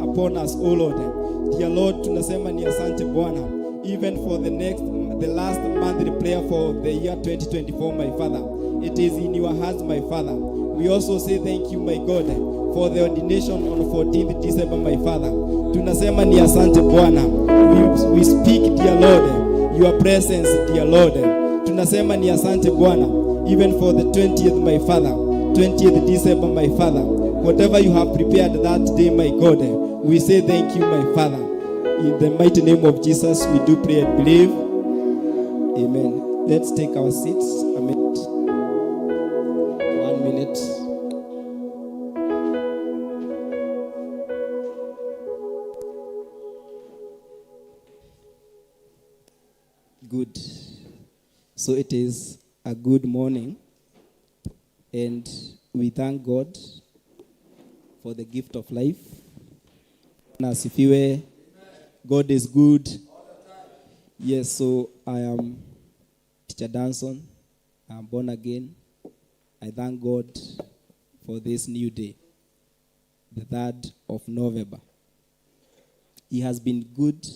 upon us, O Lord. Dear Lord, tunasema ni asante Bwana, even for the last monthly prayer for the year 2024, my Father. It is in your hands, my Father. We also say thank you, my God, for the ordination on 14th December, my Father. Tunasema ni asante Bwana. We speak, dear Lord, your presence, dear Lord. Tunasema ni asante Bwana, even for the 20th, my Father. 20th December, my Father. Whatever you have prepared that day, my God, we say thank you, my Father. In the mighty name of Jesus, we do pray and believe. Amen. Let's take our seats. A minute. 1 minute. Good. So it is a good morning, and we thank God for the gift of life. Asifiwe. God is good. Yes, so I am Teacher Danson. I'm born again. I thank God for this new day, the 3rd of November. He has been good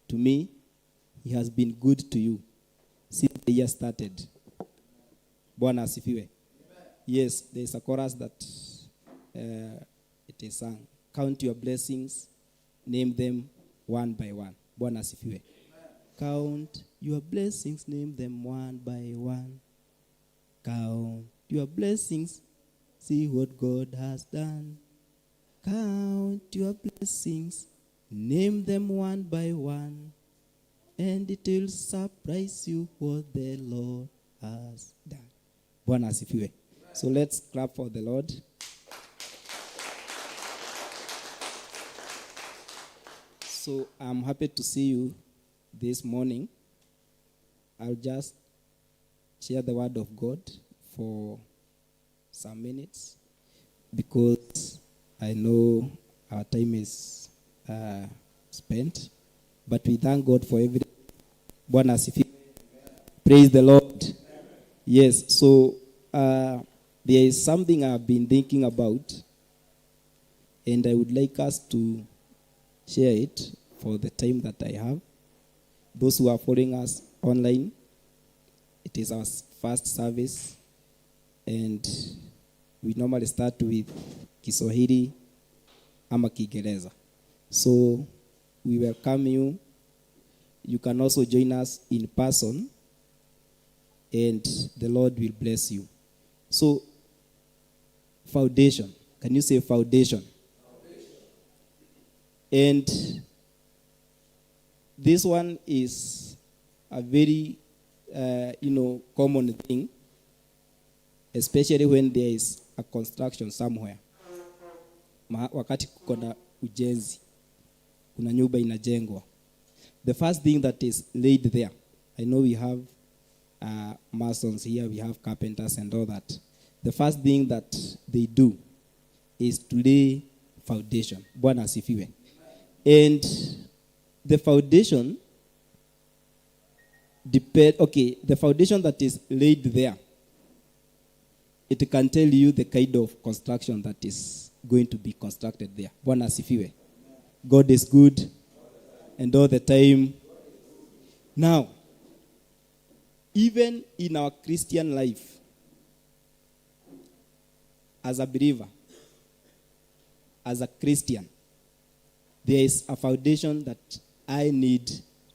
to me. He has been good to you since the year started. Bwana asifiwe. Yes, there is a chorus that it is sung. Count your blessings, name them one by one. Bwana asifiwe. Count your blessings, name them one by one. Count your blessings, see what God has done. Count your blessings, name them one by one. And it will surprise you what the Lord has done. Bwana asifiwe. So let's clap for the Lord. So I'm happy to see you this morning. I'll just share the word of God for some minutes because I know our time is spent. But we thank God for everything. Bwana asifiwe. Praise the Lord. Yes, so there is something I've been thinking about, and I would like us to share it for the time that I have. Those who are following us online, it is our first service, and we normally start with Kiswahili ama Kiingereza. So we welcome you. You can also join us in person, and the Lord will bless you. So, foundation. Can you say foundation? And this one is a very, common thing, especially when there is a construction somewhere. Wakati kuna ujenzi, kuna nyumba inajengwa. The first thing that is laid there, I know we have masons here, we have carpenters and all that. The first thing that they do is to lay foundation. Bwana asifiwe. And the foundation the foundation that is laid there, it can tell you the kind of construction that is going to be constructed there. Bwana asifiwe. God is good, and all the time. Now, even in our Christian life, as a believer, as a Christian, there is a foundation that I need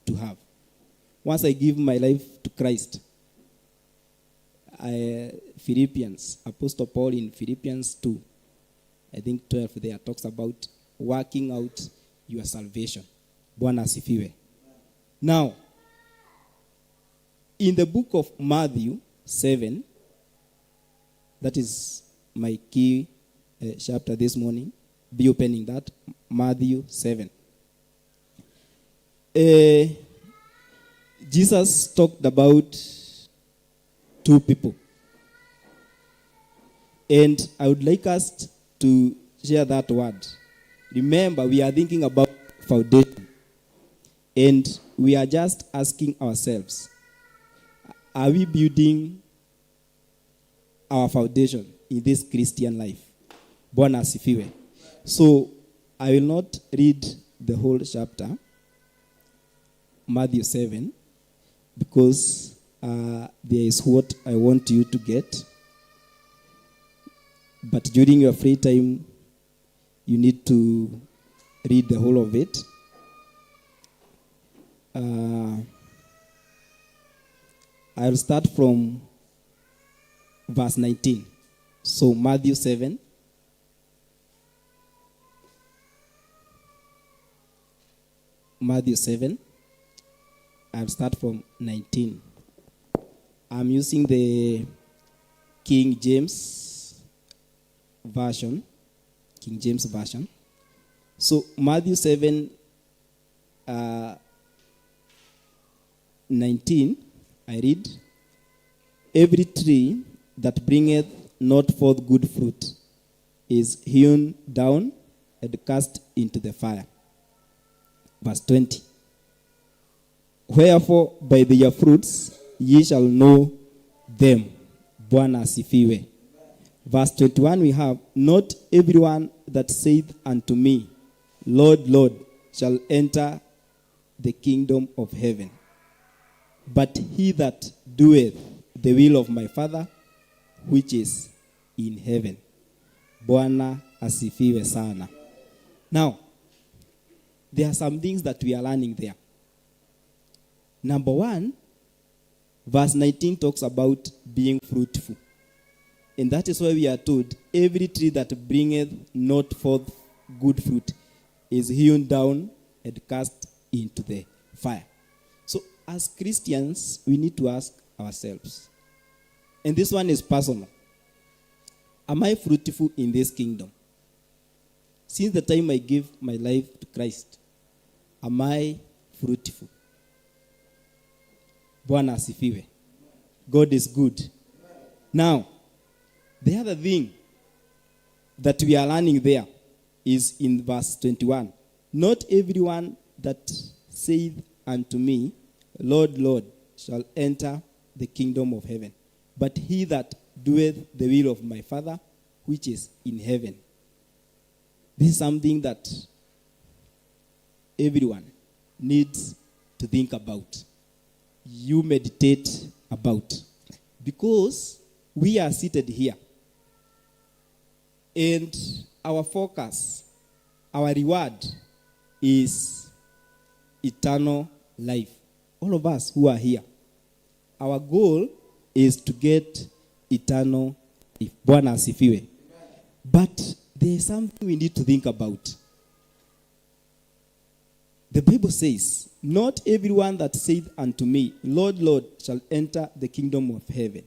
to have. Once I give my life to Christ, Apostle Paul in Philippians 2, I think 12 there, talks about working out your salvation. Bwana asifiwe. Now, in the book of Matthew 7, that is my key chapter this morning. Be opening that, Matthew 7. Jesus talked about two people. And I would like us to share that word. Remember, we are thinking about foundation. And we are just asking ourselves, are we building our foundation in this Christian life? Bwana asifiwe. So, I will not read the whole chapter, Matthew 7, because there is what I want you to get. But during your free time, you need to read the whole of it. I'll start from verse 19. So Matthew 7. Matthew 7. I'll start from 19. I'm using the King James Version. King James Version. So Matthew 7, 19, I read, every tree that bringeth not forth good fruit is hewn down and cast into the fire. Verse 20. Wherefore by their fruits ye shall know them. Bwana asifiwe. Verse 21 we have, not everyone that saith unto me, Lord, Lord, shall enter the kingdom of heaven, but he that doeth the will of my Father which is in heaven. Bwana asifiwe sana. Now, there are some things that we are learning there. Number one, verse 19 talks about being fruitful. And that is why we are told, every tree that bringeth not forth good fruit is hewn down and cast into the fire. So as Christians, we need to ask ourselves, and this one is personal, am I fruitful in this kingdom? Since the time I gave my life to Christ, am I fruitful? Bwana asifiwe. God is good. Now, the other thing that we are learning there is in verse 21. Not everyone that saith unto me, Lord, Lord, shall enter the kingdom of heaven, but he that doeth the will of my Father which is in heaven. This is something that everyone needs to think about. You meditate about. Because we are seated here. And our focus, our reward is eternal life. All of us who are here, our goal is to get eternal life. Bwana asifiwe. But there is something we need to think about. The Bible says, not everyone that saith unto me, Lord, Lord, shall enter the kingdom of heaven,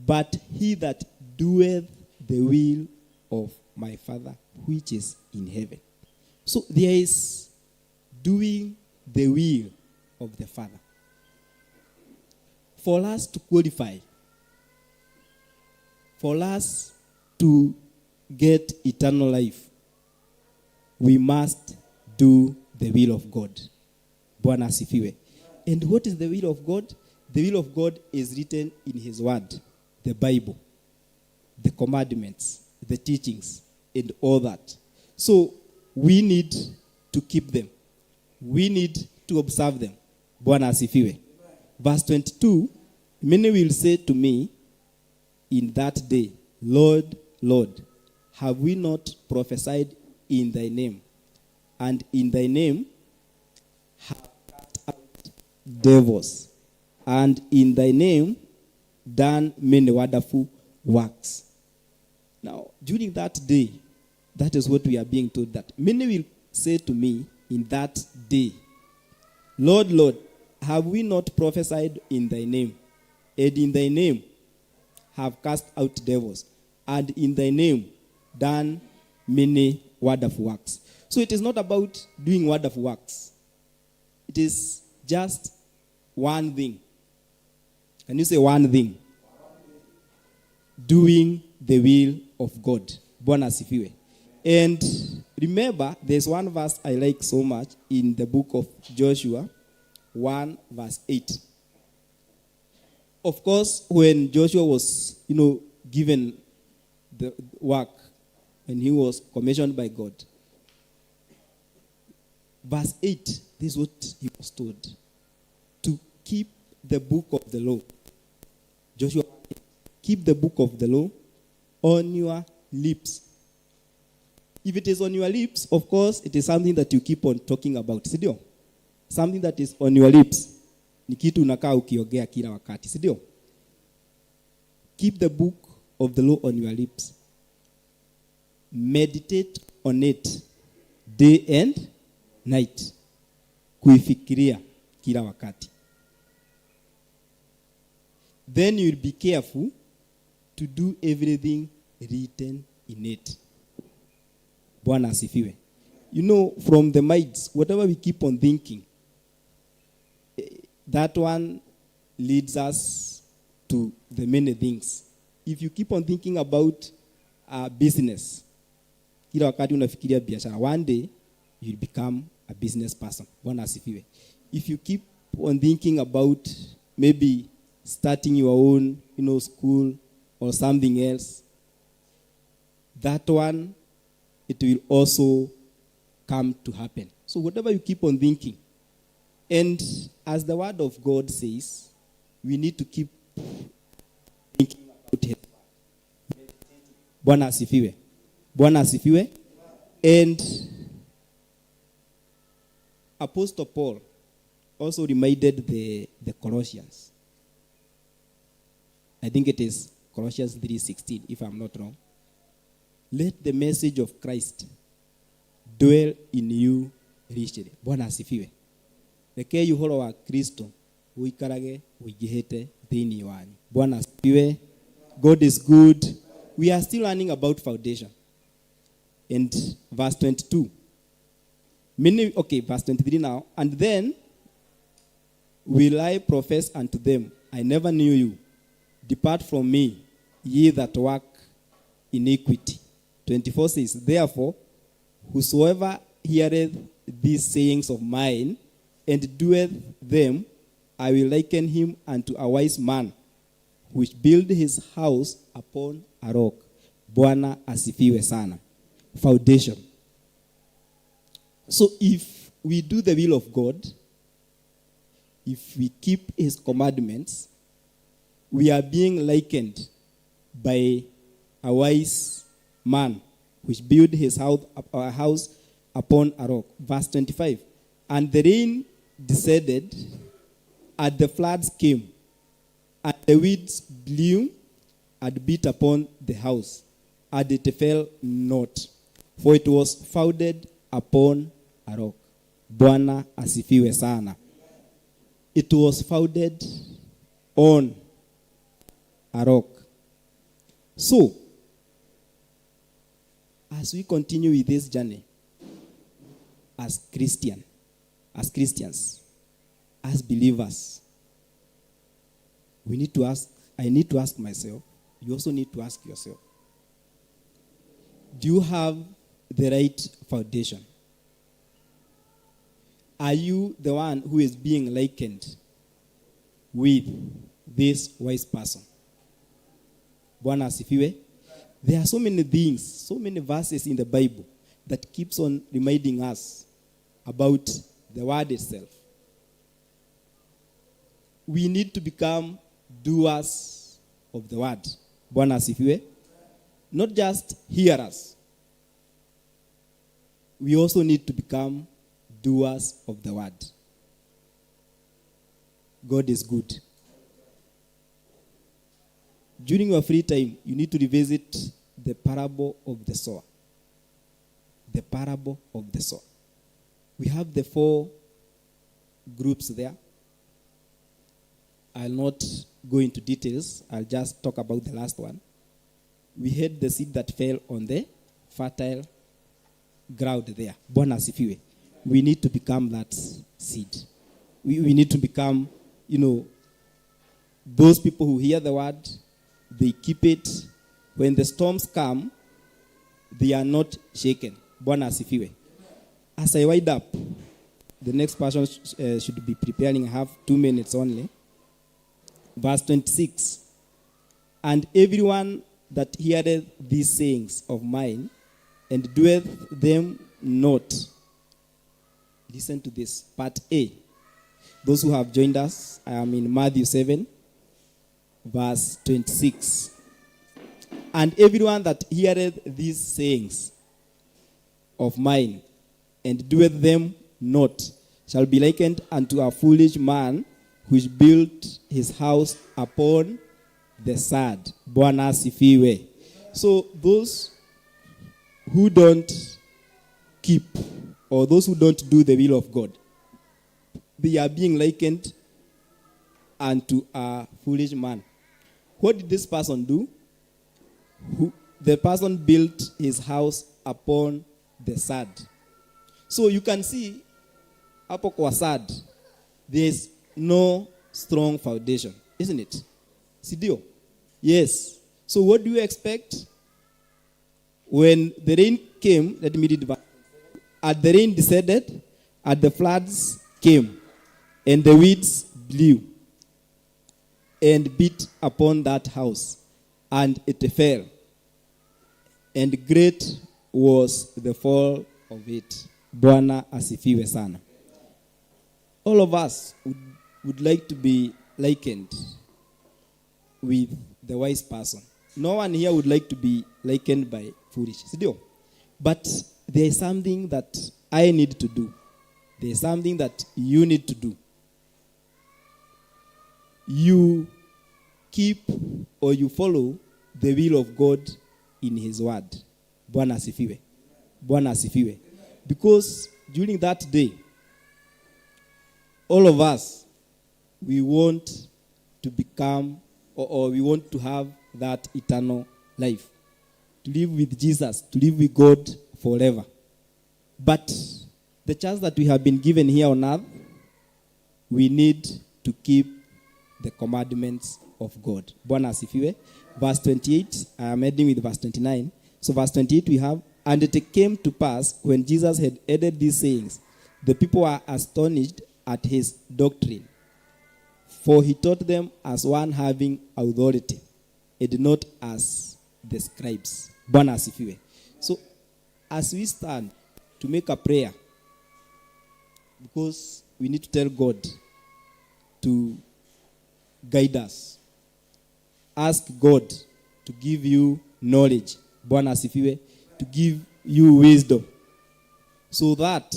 but he that doeth the will of my Father which is in heaven. So there is doing the will of the Father. For us to qualify, for us to get eternal life, we must do the will of God. Bwana asifiwe. And what is the will of God? The will of God is written in his word, the Bible, the commandments, the teachings, and all that. So we need to keep them. We need to observe them. Bwana asifiwe. Verse 22, many will say to me in that day, Lord, Lord, have we not prophesied in thy name? And in thy name have cast out devils, and in thy name done many wonderful works. Now, during that day, that is what we are being told, that many will say to me in that day, Lord, Lord, have we not prophesied in thy name? And in thy name have cast out devils, and in thy name done many wonderful works. So it is not about doing wonderful works. It is just one thing. Can you say one thing? Doing the will of God. Bwana asifiwe. And remember, there's one verse I like so much in the book of Joshua, 1 verse 8. Of course, when Joshua was, given the work, and he was commissioned by God, verse 8, this is what he was told. To keep the book of the law. Joshua, keep the book of the law on your lips. If it is on your lips, of course, it is something that you keep on talking about. Sidio? Something that is on your lips. Ni kitu unakaa ukiongea kila wakati. Sidio? Keep the book of the law on your lips. Meditate on it day and night. Kuifikiria kila wakati. Then you will be careful to do everything written in it. Bwana asifiwe. From the minds, whatever we keep on thinking, that one leads to the many things. If you keep on thinking about business, kila wakati unafikiria biashara, one day you'll become a business person. Bwana asifiwe. If you keep on thinking about maybe starting your own, school or something else, that one, it will also come to happen. So whatever you keep on thinking, and as the word of God says, we need to keep thinking about it. Bwana asifiwe. Bwana asifiwe. And Apostle Paul also reminded the Colossians. I think it is Colossians 3:16, if I'm not wrong. Let the message of Christ dwell in you richly. Bwana asifiwe. Reke yuhoro wa Kristo uikarage uigihete thini wanyu. Bwana asifiwe. God is good. We are still learning about foundation. And verse 22. Verse 23 now. And then will I profess unto them, I never knew you. Depart from me, ye that work iniquity. 24 says, therefore, whosoever heareth these sayings of mine, and doeth them, I will liken him unto a wise man, which built his house upon a rock. Bwana asifiwe sana. Foundation. So if we do the will of God, if we keep his commandments, we are being likened by a wise man which built his house upon a rock. Verse 25. And the rain descended, and the floods came, and the winds blew and beat upon the house, and it fell not, for it was founded upon a rock. Bwana asifiwe sana. It was founded on a rock. So, as we continue with this journey, as Christians, as believers, we need to ask, I need to ask myself, you also need to ask yourself, do you have the right foundation? Are you the one who is being likened with this wise person? Bwana asifiwe. There are so many things, so many verses in the Bible that keeps on reminding us about the word itself. We need to become doers of the word. Bwana asifiwe. Not just hearers. We also need to become doers of the word. God is good. During your free time, you need to revisit the parable of the sower. The parable of the sower. We have the 4 groups there. I'll not go into details. I'll just talk about the last one. We had the seed that fell on the fertile ground there. Bwana asifiwe. We need to become that seed. We need to become, those people who hear the word, they keep it. When the storms come, they are not shaken. Bwana asifiwe. As I wind up, the next person should be preparing. I have 2 minutes only. Verse 26. And everyone that heareth these sayings of mine, and doeth them not. Listen to this. Part A. Those who have joined us, I am in Matthew 7, verse 26. And everyone that heareth these sayings of mine, and doeth them not, shall be likened unto a foolish man which built his house upon the sand. Bwana asifiwe. So those who don't keep, or those who don't do the will of God, they are being likened unto a foolish man. What did this person do? The person built his house upon the sand. So you can see, hapo kwa sand, there is no strong foundation, isn't it? Sidio? Yes. So what do you expect? When the rain came, let me read back. And the rain descended, and the floods came, and the winds blew, and beat upon that house, and it fell. And great was the fall of it. Bwana asifiwe sana. All of us would like to be likened with the wise person. No one here would like to be likened by foolish. But there is something that I need to do. There is something that you need to do. You keep or you follow the will of God in his word. Bwana asifiwe. Bwana asifiwe. Because during that day, all of us, we want to become, or we want to have that eternal life. To live with Jesus, to live with God forever. But the chance that we have been given here on earth, we need to keep the commandments of God. Bwana asifiwe. Verse 28, I am ending with verse 29. So verse 28 we have, and it came to pass when Jesus had added these sayings, the people were astonished at his doctrine. For he taught them as one having authority, and not as the scribes. Bwana asifiwe. So as we stand to make a prayer, because we need to tell God to guide us. Ask God to give you knowledge. Bwana asifiwe. To give you wisdom, so that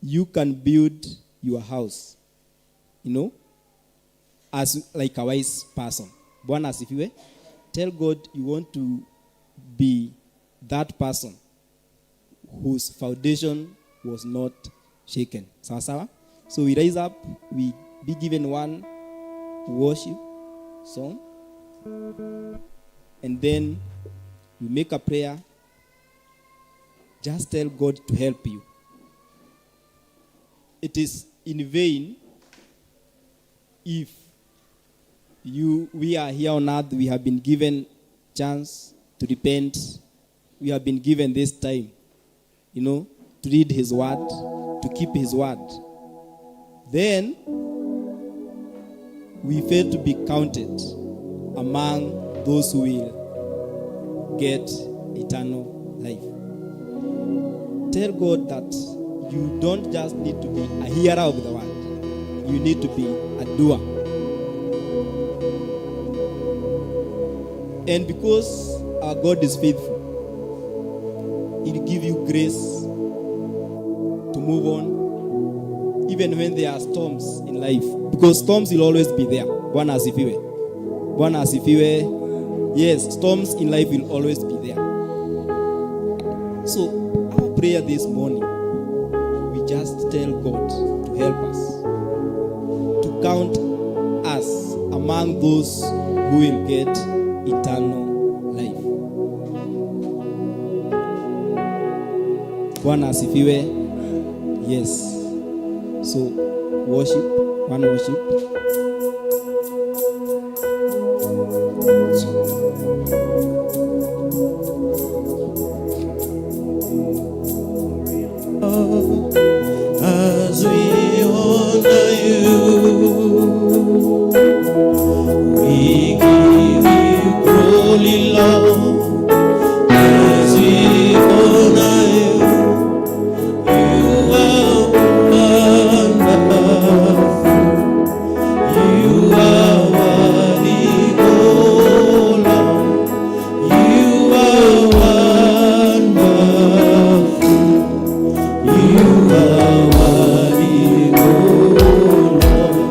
you can build your house, as like a wise person. Bwana asifiwe. Tell God you want to be that person whose foundation was not shaken. Sawa sawa? So we rise up, we be given one worship song, and then we make a prayer. Just tell God to help you. It is in vain if we are here on earth, we have been given chance to repent. We have been given this time, to read his word, to keep his word. Then we fail to be counted among those who will get eternal life. Tell God that you don't just need to be a hearer of the word. You need to be a doer. And because our God is faithful, He'll give you grace to move on, even when there are storms in life. Because storms will always be there. Bwana asifiwe. Bwana asifiwe. Yes, storms in life will always be there. So, our prayer this morning, we just tell God to help us, to count us among those who will get eternal life. Bwana asifiwe. Yes. So, worship, one worship. As we honor you, we give you glory, Lord. As we honor you, you are wonderful. You are worthy, oh Lord. You are wonderful. You are worthy, oh Lord,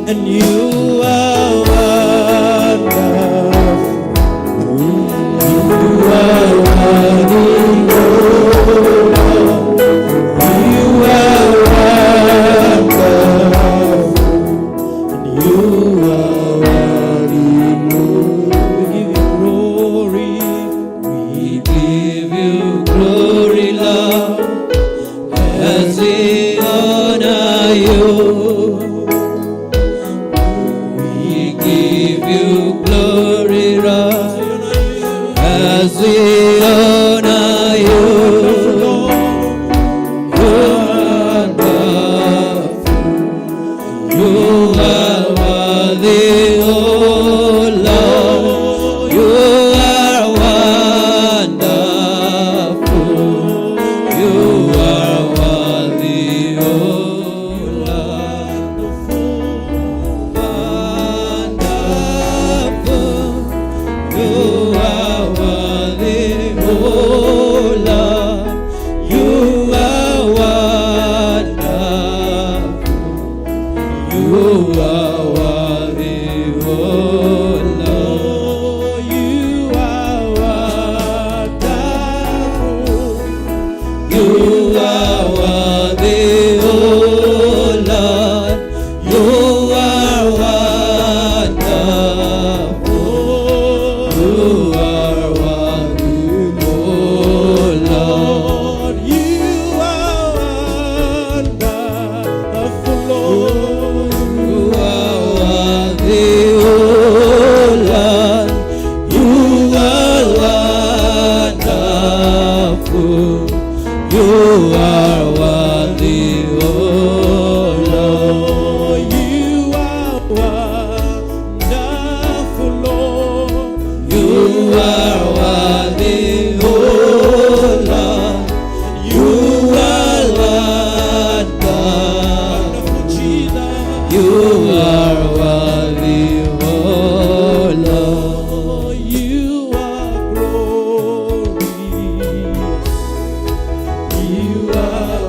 and you are wonderful. You are worthy, oh Lord. You are wonderful, and you are worthy, Lord. We give you glory. We give you glory, Lord. As we honor you, we give you glory, Lord. As we honor you, you are worthy, oh Lord. You are wonderful. You are worthy, oh Lord. Wonderful. You are worthy, oh Lord. You are wonderful. You are worthy, oh Lord. You are wonderful. You are worthy, oh Lord. You are wonderful. You are worthy, oh Lord. You are wonderful, Lord. You are worthy, oh Lord. You are wonderful. You are worthy, oh Lord. You are wonderful, Lord. You are worthy, oh Lord. You are wonderful, Jesus. You are worthy, oh Lord. You are glorious. You are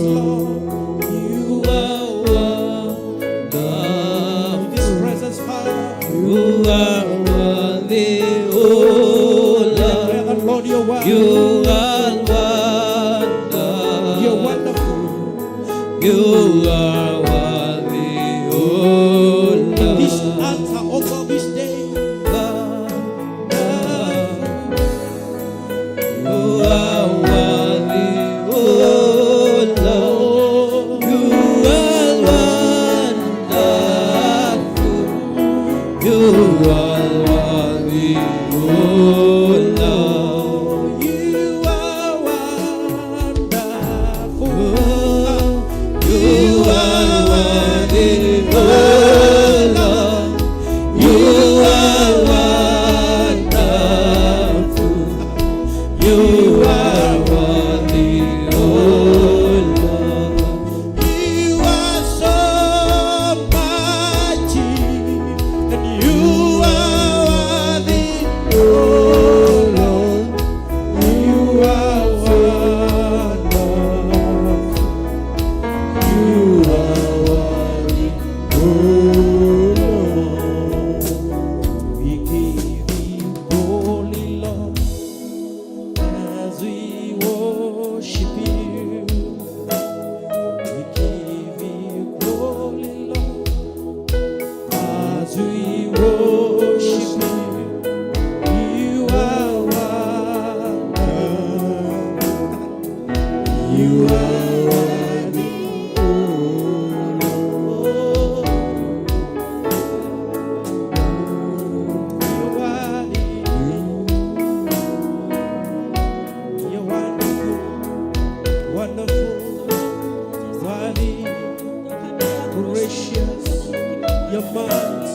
Lord. You are wonderful. In His presence, Father. You are worthy, oh Lord. Lord, you're wonderful. You are wonderful. You're wonderful. You are worthy, oh Lord. This altar, oh God, this day. You are worthy, oh Lord. You are wonderful. You are worthy, oh Lord. You are wonderful. You are worthy, oh Lord. You are wonderful. You are worthy, oh Lord. You are so mighty, and you are worthy, oh Lord. You are wonderful. You are worthy, oh Lord. We give you glory, Lord, as we worship you. We give you glory, Lord, as we worship you. You are wonderful. You are worthy, oh Lord. You're worthy. You're wonderful, wonderful, worthy, gracious. You're mighty,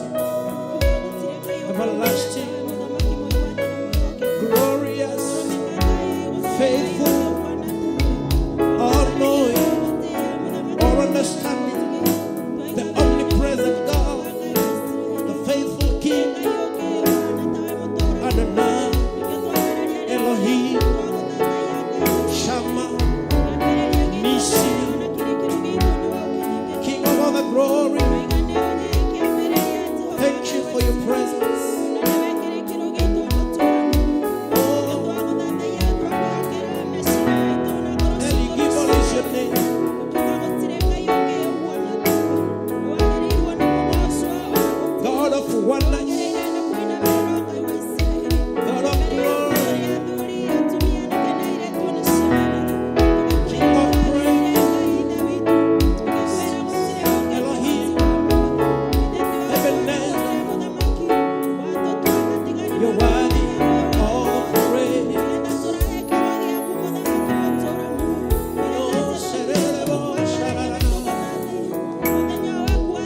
everlasting, glorious, faithful, all-knowing, all-understanding, the omnipresent God, the faithful King, Adonai, Elohim, Shammah, Nisi, King of all the glory. Thank you for your presence. Eligibol is your name. God of oneness, God of glory, King of praise, Elohim, Ebenezer. You're worthy of praise.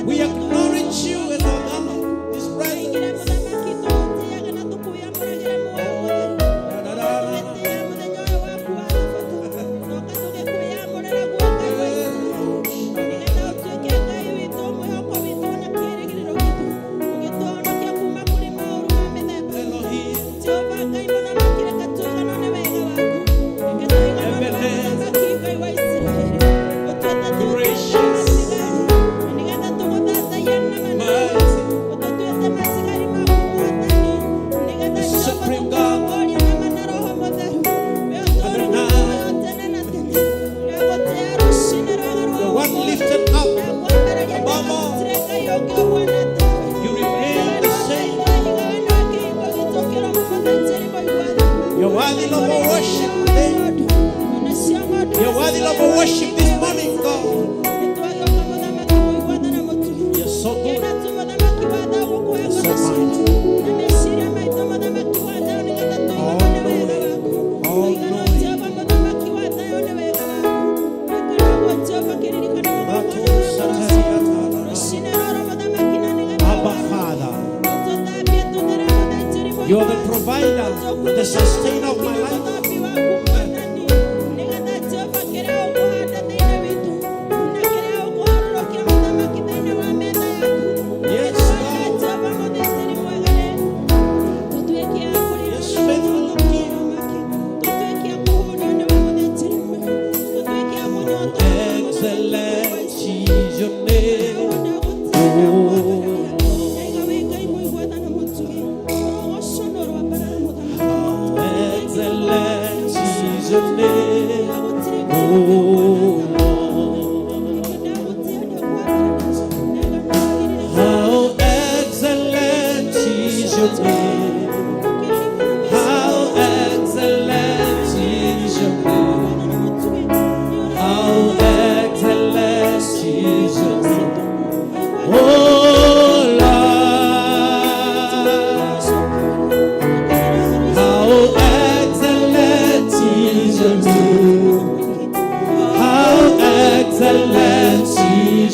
We acknowledge you as our God, His presence. Supreme God, the one lifted up above all. You remain the same. You're worthy of our worship today. You're worthy of our worship this morning, God. You're so good. You're so mighty. Abba, Father, you are the provider and the sustainer of my life. Yes, Lord. Yes, faithful King.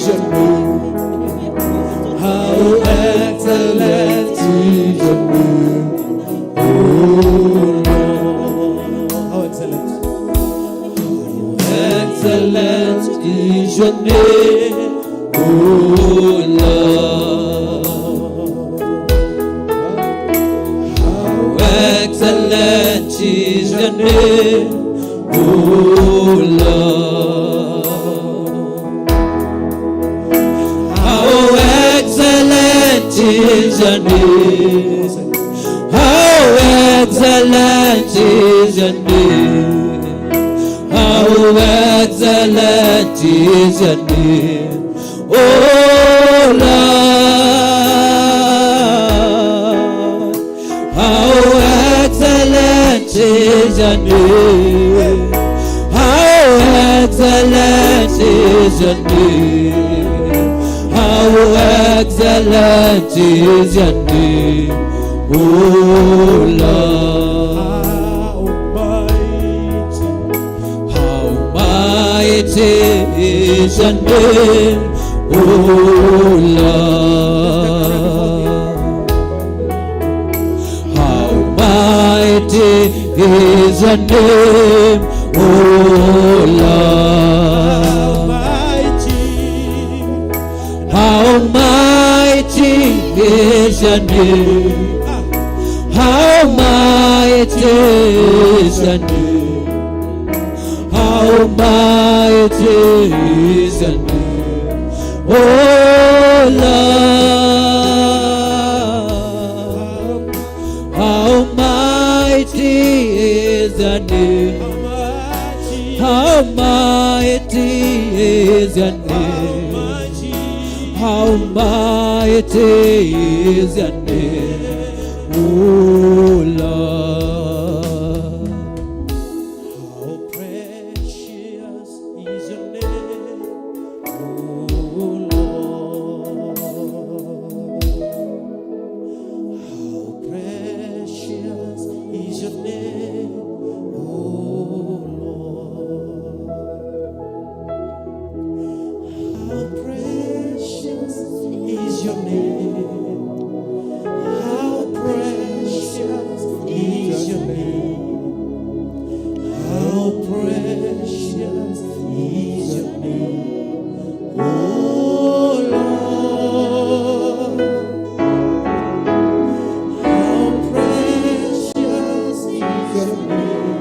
is your name. How excellent is your name. Oh Lord. How excellent. How excellent is your name. Oh Lord. How excellent is your name. Oh Lord. How excellent is your name. How excellent is your name. How excellent is your name. Oh Lord. How excellent is your name. How excellent is your name. How excellent is your name. Oh Lord. How mighty is your name. Oh Lord. How mighty is your name. Oh Lord. How mighty is your name. How mighty is your name. How mighty is your name. Oh Lord. How mighty is your name. How mighty is your name. How mighty is your name, oh Lord. How precious is your name, oh Lord. How precious is your name, oh Lord. How precious is your name. How precious is your name. How precious is your name. Oh Lord. How precious is your name.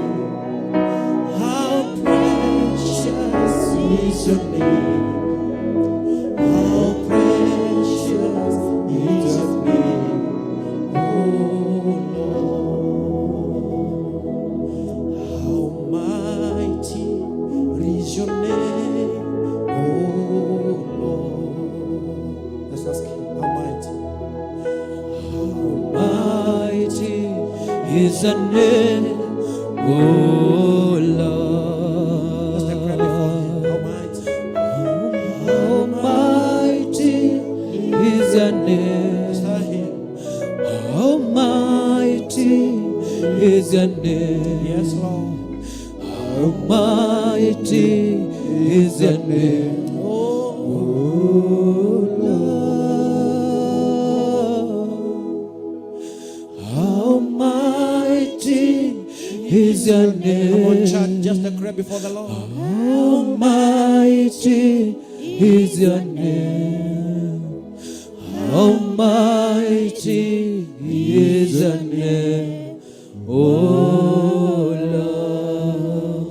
How precious is your name. How precious is your name, oh Lord. How mighty is your name, oh Lord. Let's ask him, how mighty? How mighty is your name, oh Lord. Let's take prayer before him. How mighty? How mighty is your name. How mighty is your name. Yes, Lord. How mighty is your name. Oh Lord. How mighty is your name. Come on, church, just a cry before the Lord. How mighty is your name. How mighty is your name, oh Lord.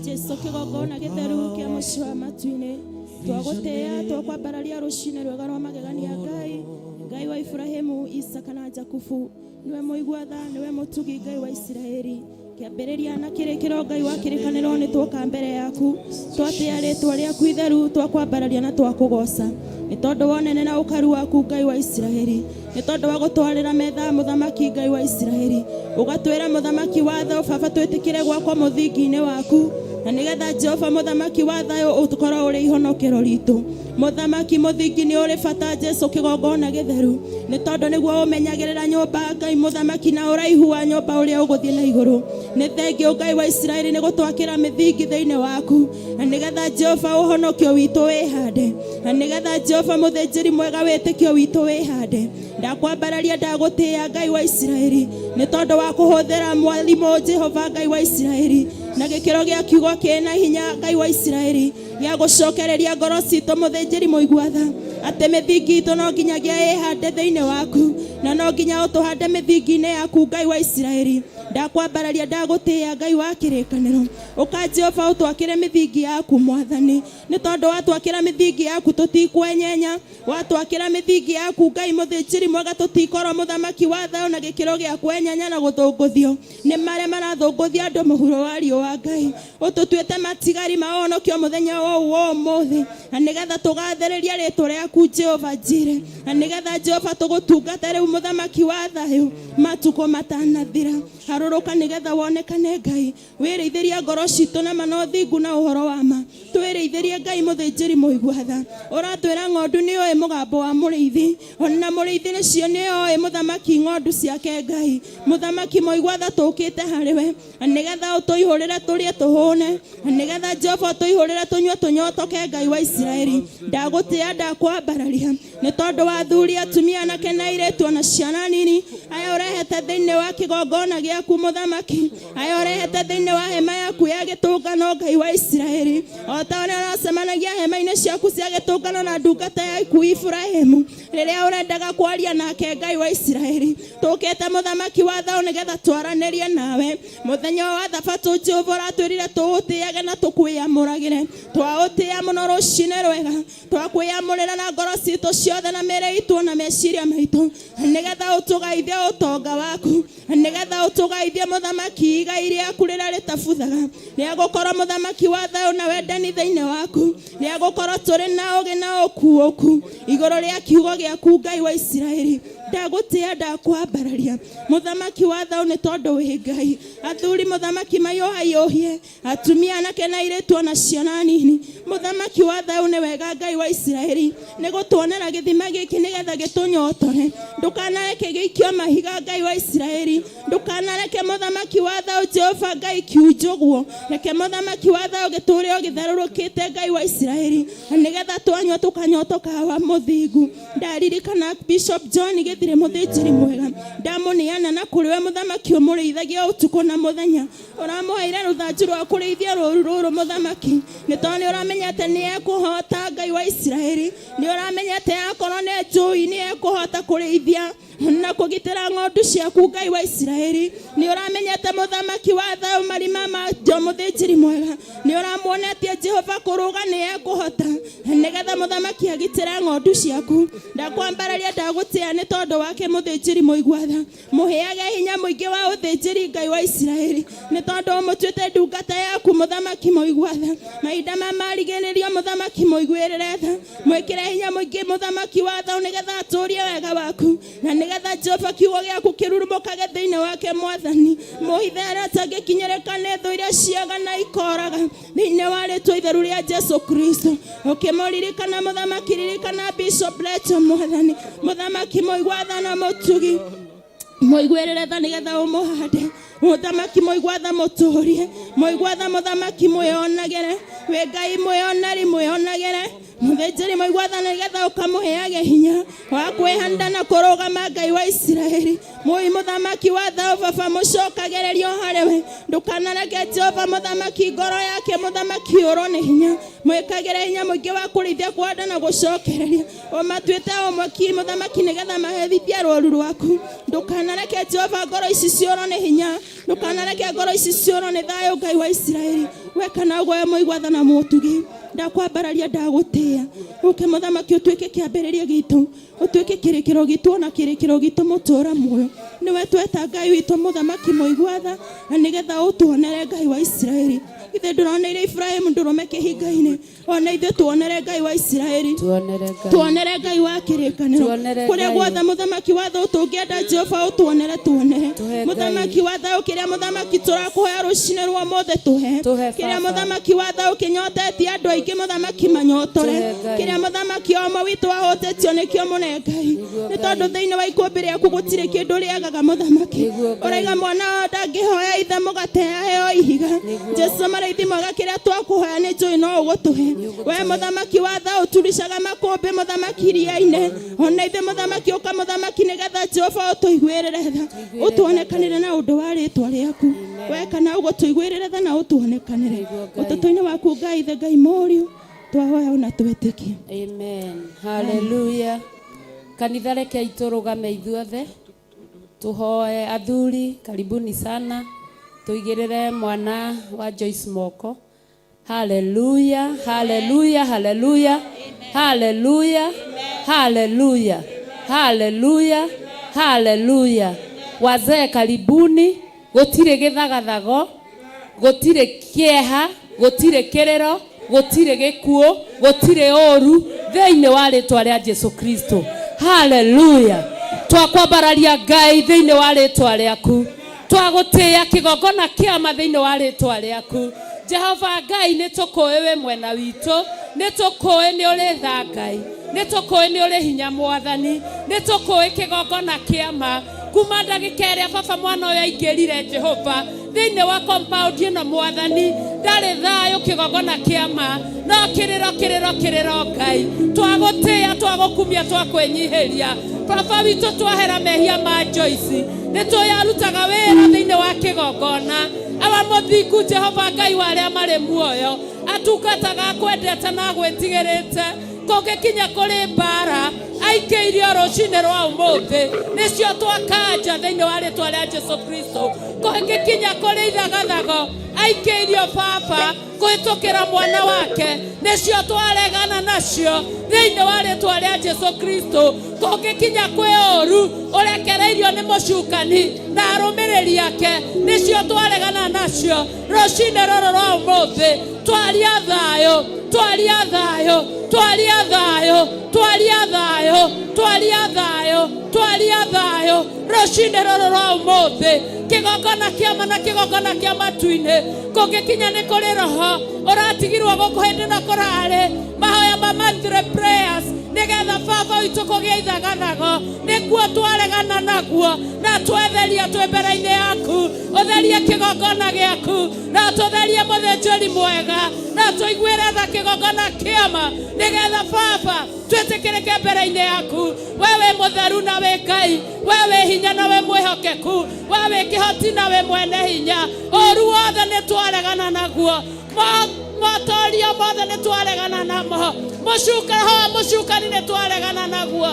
Jesu kigogona githeru kia muci wa matu-ini twagutea twakwambararia ruci-ini rwega rwa magegania Ngai Ngai wa Ibrahimu Isaka na Jakubu niwe muigua tha niwe mutugi Ngai wa Isiraeli kiambiriria na kirikiro Ngai wa kirikaniro ni twoka mbere yaku twatia ritwa riaku itheru twakwambararia na twakugoca ni tondu wonene na ukaru waku Ngai wa Isiraeli ni tondu wa gutwarira metha muthamaki Ngai wa Isiraeli ugatwira muthamaki watho baba twitikire gwakwa muthingi-ini waku na nigetha Jehova muthamaki wa thayo utukora uri ihonokero ritu muthamaki muthingi ni uri bata Jesu kigongona githeru ni tondu niguo umenyagirira nyumba Ngai muthamaki na uraihu wa nyumba uria uguthie na iguru ni thengio Ngai wa Israeli ni gutwakira mithingi thiini waku na nigetha Jehova uhonokio witu wihande na nigetha Jehova muthinjiri mwega witikio witu wihande ndakwambararia ndagutia Ngai wa Israeli ni tondu wa kuhuthira mwalimu Jehova Ngai wa Israeli na gikiro gia kiugo kina hinya Ngai wa Israeli ya gucokereria ngoro citu muthinjiri muigwatha ate mithingi itu no nginyagia ihande thiini waku na no nginya utuhande mithingi-ini yaku Ngai wa Israeli ndakwambararia ndagutia Ngai wa kirikaniro uka Jehova utwakire mithingi yaku mwathani ni tondu watwakira mithingi yaku tutikwenyenya watwakira mithingi yaku Ngai muthinjiri mwega tutikoro muthamaki wa thayo na gikiro gia kwenyenya na guthunguthio ni maria marathunguthia andu muhuro wa riũa Ngai ututuite matigari maonokio muthenya wo muthi na nigetha tugatheriria ritwa riaku Jehova Jire na nigetha Jehova tugutungata riu muthamaki wa thayo matuko matanathira haruruka nigetha wonekane Ngai wireithiria ngoro citu na manothingu na uhoro wa ma twireithirie Ngai muthinjiri muigwatha uratwira ng'ondu ni oi mugambo wa muriithi ona muriithi nicio ni oi muthamaki ng'ondu ciake Ngai muthamaki muigwatha tukite hariwe nigetha utuihurire turie tuhune nigetha Jehova tuihurire tunywe tunyotoke Ngai wa Israeli ndagutia ndakwambararia ni tondu wa thuri atumia na kenairetu na ciana nini aya urehete thiini wa kigongona giaku muthamaki aya urehete thiini wa hema yaku ya gitungano Ngai wa Israeli otaone uracemanagia hema-ini ciaku cia gitungano na ndungata yaku Ibrahimu riria urendaga kwaria nake Ngai wa Israeli tukite muthamaki wa thayo nigetha twaranirie nawe muthenya wa thabatu Jehova uratwirire tuutiage na tukwiyamuragire twautia muno ruci-ini rwega twakwiyamurira na ngoro citu ciothe na mĩĩrĩ itu na meciria maitu nigetha utugaithie utonga waku nigetha utugaithie muthamaki igai riaku riria ritabuthaga ria gukorwo muthamaki wa thayo na wendani thiini waku ria gukorwo turi na ugi na ukuoku iguru ria kiugo giaku Ngai wa Israeli ndagutia ndakwambararia muthamaki wa thayo ni tondu wi Ngai athuri muthamaki mayohie atumia na kenairetu na ciana nini muthamaki wa thayo ni wega Ngai wa Israeli ni gutuonera githima giki nigetha gitunyotore ndukanareke giikio mahiga Ngai wa Israeli ndukanareke muthamaki wa thayo Jehova Ngai kiunjugwo reke muthamaki wa thayo giturio githerurukite Ngai wa Israeli nigetha twanywa tukanyotoka wa muthingu ndaririkana Archbishop John Githiri muthinjiri mwega ndamuniana na kuriwe muthamaki umurithagia utuko na muthenya uramuhaire ruthanju rwa kurithia ruru muthamaki ni tondu uramenyete ni ekuhota Ngai wa Israeli ni uramenyete akorwo ni njui ni ekuhota kurithia na kugitira ng'ondu ciaku Ngai wa Israeli ni uramenyete muthamaki wa thayo marima ma muthinjiri mwega ni uramuonetie Jehova kuruga ni ekuhota nigetha muthamaki agitira ng'ondu ciaku ndakwambararia ndagutia ni tondu wake muthinjiri muigwatha muheage hinya muingi wa uthinjiri Ngai wa Israeli ni tondu mutuite ndungata yaku muthamaki muigwatha mahinda marigiririo muthamaki muigwirire tha mwikire hinya muingi muthamaki wa thayo nigetha aturie wega waku na nigetha Jehova kiugo giaku kirurumukage thiini wake mwathani muhithe aria atangikinyirika ni thu iria ciaga na ikoraga thiini wa ritwa itheru ria Jesu Kristo ukimuririkana muthamaki ririkana Bishop Leto mwathani muthamaki muigwatha na mutugi muigwirire tha nigetha umuhande muthamaki muigwatha muturie muigwatha muthamaki mwionagire we Ngai mwionari mwionagire muthinjiri muigwatha nigetha ukamuheage hinya wa kwihanda na kurugama Ngai wa Israeli mui muthamaki wa thayo baba mucokagererio hariwe ndukanareke Jehova muthamaki ngoro yake muthamaki urone hinya mwikagire hinya muingi wa kurithia kwenda na gucokereria umatuite umwaki muthamaki nigetha mahethithia ruru rwaku ndukanareke Jehova ngoro ici ciurone hinya ndukanareke ngoro ici ciurone thayo Ngai wa Israeli wekana gwe muigwatha na mutugi ndakwambararia ndagutia uke muthamaki utuike kiambiriria gitu utuike kirikiro gitu na kirikiro gitu mutura muyo niwe tweta Ngai witu muthamaki muigwatha na nigetha utuonere Ngai wa Israeli ithe nduroneire Ibrahim ndurume kihinga-ini ona ithe tuonere Ngai wa Israeli tuonere Ngai wa kirikaniro kuria gwothe muthamaki watho tungienda Jehova utuonere muthamaki watho kiria muthamaki turakuhoya rucine rwa mothe tuhe kiria muthamaki watho kinyotetie andu aingi muthamaki manyotore kiria muthamaki omo witu ahotetio nikio mune Ngai ni tondu thiini wa ikumbi riaku gutire kindu riagaga muthamaki uraiga mwana ndangihoya ithe mugatea heo ihiga Jesu maraithi mwaga kiria twakuhoya ni njui no ugutuhe we muthamaki watho uturishaga makumbi muthamaki ria-ini ona ithe muthamaki uka muthamaki nigetha Jehova utuiguirire tha utuonekanire na undu wa ritwa riaku we kana ugutuiguirire tha na utuonekanire ututu-ini waku Ngai ithe Ngai muriu twahoya na twitikie. Amen. Hallelujah. Kanitha reke iturugame ithuothe tuhoe athuri karibuni sana tuigirire mwana wa Joyce moko. Hallelujah, hallelujah, hallelujah, hallelujah, hallelujah, hallelujah, hallelujah. Wazee karibuni, gutire githagathago, gutire kieha, gutire kirero, gutire gikuo, gutire oru thiini wa ritwa ria Jesu Kristo. Hallelujah. Twakwambararia Ngai thiini wa ritwa riaku, twagutia kigongona kiama thiini wa ritwa riaku. Jehova Ngai nitukuwe we mwena witu, nitukuwe ni uri tha Ngai, nitukuwe ni uri hinya mwathani, nitukuwe kigongona kiama kuma ndagika iria baba mwana uyu aingirire Jehova thiini wa compound ino mwathani ndari thayo kigongona kiama no kiriro Ngai twagutia twagukumia twakwenyihiria baba witu twahera mehia ma Joyce nituyarutaga wira thiini wa kigongona aba muthingu Jehova Ngai waria mari muoyo atungataga kwendete na gwitigirite kongekinya kuri mbara aikeirio rucine rwa umuthi nicio twakanja thiini wa ritwa ria Jesu Kristo kongekinya kuri ithagathago aikeirio baba kuhitukira mwana wake nicio twaregana nacio thiini wa ritwa ria Jesu Kristo kongekinya kwi oru urekereirio ni mucukani na arumiriri yake nicio twaregana nacio rucine ruru rwa umuthi twaria thayo twaria thayo twaria thayo twaria thayo twaria thayo twaria thayo rucine ruru rwa umuthi kigongona kiama na kigongona kia matu-ini kungikinya ni kuri roho uratigirwo guku hindi na kurari mahoya ma monthly prayers nigetha baba witu kugia ithagathago niguo twaregana naguo na twetheria twi mbere-ini yaku utherie kigongona giaku na tutherie muthinjiri mwega na tuiguire tha kigongona kiama nigetha baba twitikirike mbere-ini yaku wewe mutheru na we Ngai wewe hinya na we mwihokeku wewe kihoti na we mwene hinya oru wothe ni twaregana naguo motoria mothe ni twaregana namo mucukani ni twaregana naguo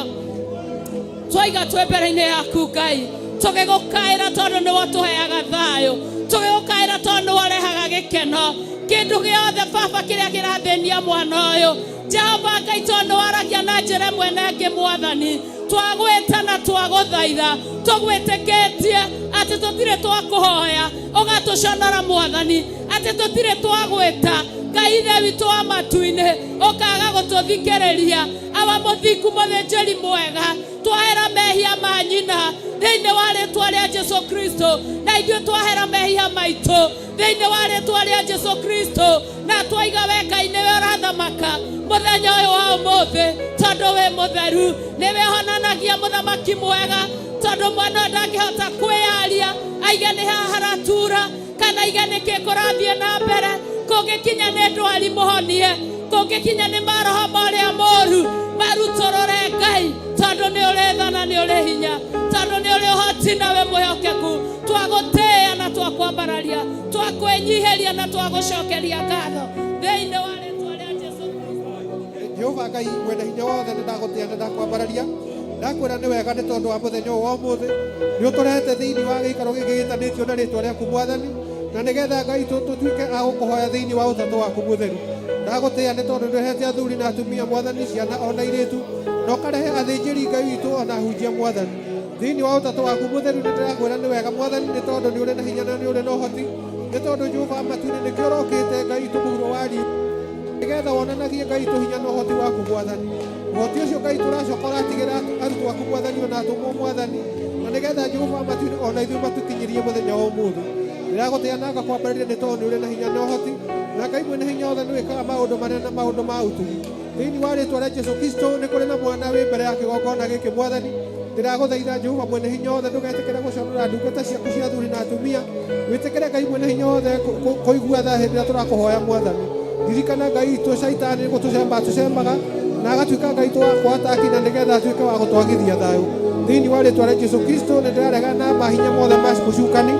twaiga twi mbere-ini yaku Ngai tugigukaira tondu ni watuheaga thayo tugigukaira tondu warehaga gikeno kindu giothe baba kiria kirathinia mwana uyu Jehova Ngai tondu waragia na njira mwene ngi mwathani twagweta na twaguthaitha tugwitikitie ati tutire twakuhoya ugatuconora mwathani ati tutire twagweta Ngai ithe witu wa matu-ini ukaga gututhikiriria aba muthingu muthinjiri mwega twahera mehia ma nyina thiini wa ritwa ria Jesu Kristo na ithuĩ twahera mehia maitu thiini wa ritwa ria Jesu Kristo na twaiga we Ngai niwe ũrathamaka muthenya uyu wa umuthi tondu we mutheru niwe honanagia muthamaki mwega tondu mwana ndangihota kwiaria aiga ni haha haratura kana aiga ni kikurathie na mbere kungikinya ni ndwari muhonie kungikinya ni maroho maria moru marutorore Ngai tondu ni uri tha na ni uri hinya tondu ni uri uhoti na we mwihokeku twagutia na twakwambararia twakwenyiheria na twagucokeria ngatho thiini wa ritwa ria Jesu Kristo. Jehova Ngai mwene hinya wothe ni ndagutia na ndakwambararia ndakwira ni wega ni tondu wa muthenya wa umuthi ni uturehete thiini wa gikaro giki gitanitio na ritwa riaku mwathani na nigetha Ngai tutuike a gukuhoya thiini wa utatu waku mutheru ndagutia nĩ tondũ ndũhete athuri na atumia mwathani, ciana ona airĩtu, na ũkarehe athĩnjĩri Ngai witũ ona ahunjia mwathani thĩinĩ wa ũtatũ waku mũtheru. Nĩ ndĩrakwĩra nĩ wega mwathani, nĩ tondũ nĩ ũrĩ na hinya na nĩ ũrĩ na ũhoti, nĩ tondũ Jehova matu-inĩ nĩkĩo ũrokĩte Ngai witũ mũhuro wa riũa, nĩgetha wonanagie Ngai witũ hinya na ũhoti waku mwathani. Ũhoti ũcio Ngai tũracoka ũratigĩra arutwo aku mwathani ona atũmwo mwathani, na nĩgetha Jehova matu-inĩ ona ithuĩ matũkinyĩrie mũthenya wa ũmũthĩ. Ndĩragũtĩa na ngakwambĩrĩria nĩ tondũ nĩ ũrĩ na hinya na ũhoti, na Ngai mwene hinya wothe nĩ wĩkaga maũndũ manene na maũndũ ma ũtugi. Thĩinĩ wa rĩĩtwa rĩa Jesũ Kristo nĩ kũrĩ na mwana wĩ mbere ya kĩgongona gĩkĩ mwathani. Ndĩragũthaitha Jehova mwene hinya wothe ndũgetĩkĩre gũconora ndungata ciaku cia athuri na atumia, wĩtĩkĩre Ngai mwene hinya wothe kũigua tha hĩndĩ ĩrĩa tũrakũhoya mwathani. Ririkana Ngai witũ caitani nĩ gũtũcemba tũcembaga, na agatuĩka Ngai tũ wa kũhataki, na nĩgetha atuĩke wa gũtwagithia thayũ. Thĩinĩ wa rĩĩtwa rĩa Jesũ Kristo nĩ ndĩraregana mahinya mothe ma mũcukani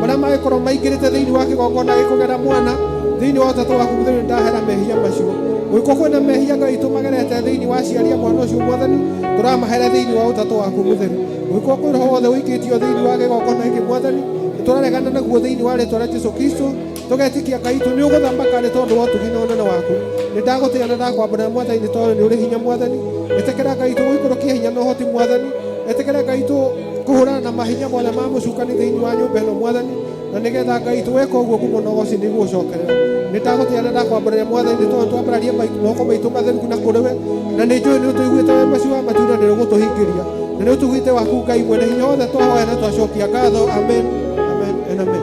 marĩa magĩkorwo maingĩrĩte thĩinĩ wa kĩgongona gĩkũgera mwana. Thĩinĩ wa ũtatũ waku mũtheru nĩ ndahera mehia macio. Gũgĩkorwo kwĩna mehia Ngai witũ magerete thĩinĩ wa aciari a mwana ũcio mwathani, tũramahere thĩinĩ wa ũtatũ waku mũtheru. Gũgĩkorwo kwĩ roho wothe ũikĩtio thĩinĩ wa kĩgongona gĩkĩ mwathani, nĩ tũraregana naguo thĩinĩ wa rĩĩtwa rĩa Jesũ Kristo, tũgetĩkia Ngai witũ nĩ ũgũthamaka nĩ tondũ wa ũtugi na ũnene waku. Nĩ ndagũtĩĩa na ndakwambĩrĩra mwathani nĩ tondũ nĩ ũrĩ hinya mwathani. Ĩtĩkĩra Ngai witũ gũikũrũkia hinya na ũhoti mwathani. Ĩtĩkĩra Ngai witũ kũhũrana na mahinya mothe ma mũcukani thĩinĩ wa nyũmba ĩno mwathani, na nĩgetha Ngai witũ weka ũguo kũmũnogoci nĩguo ũcokerera. Nĩ ndagũtĩĩa na ndakwambĩrĩria mwathani nĩ tondũ twambararia moko maitũ matheru na kũrĩ we, na nĩ njũĩ nĩ ũtũiguĩte wema ũcio wa matunda nĩ ũgũtũhingĩria, na nĩ ũtũiguĩte waku Ngai mwene hinya wothe twahoya na twacokia ngatho. Amen, amen and amen.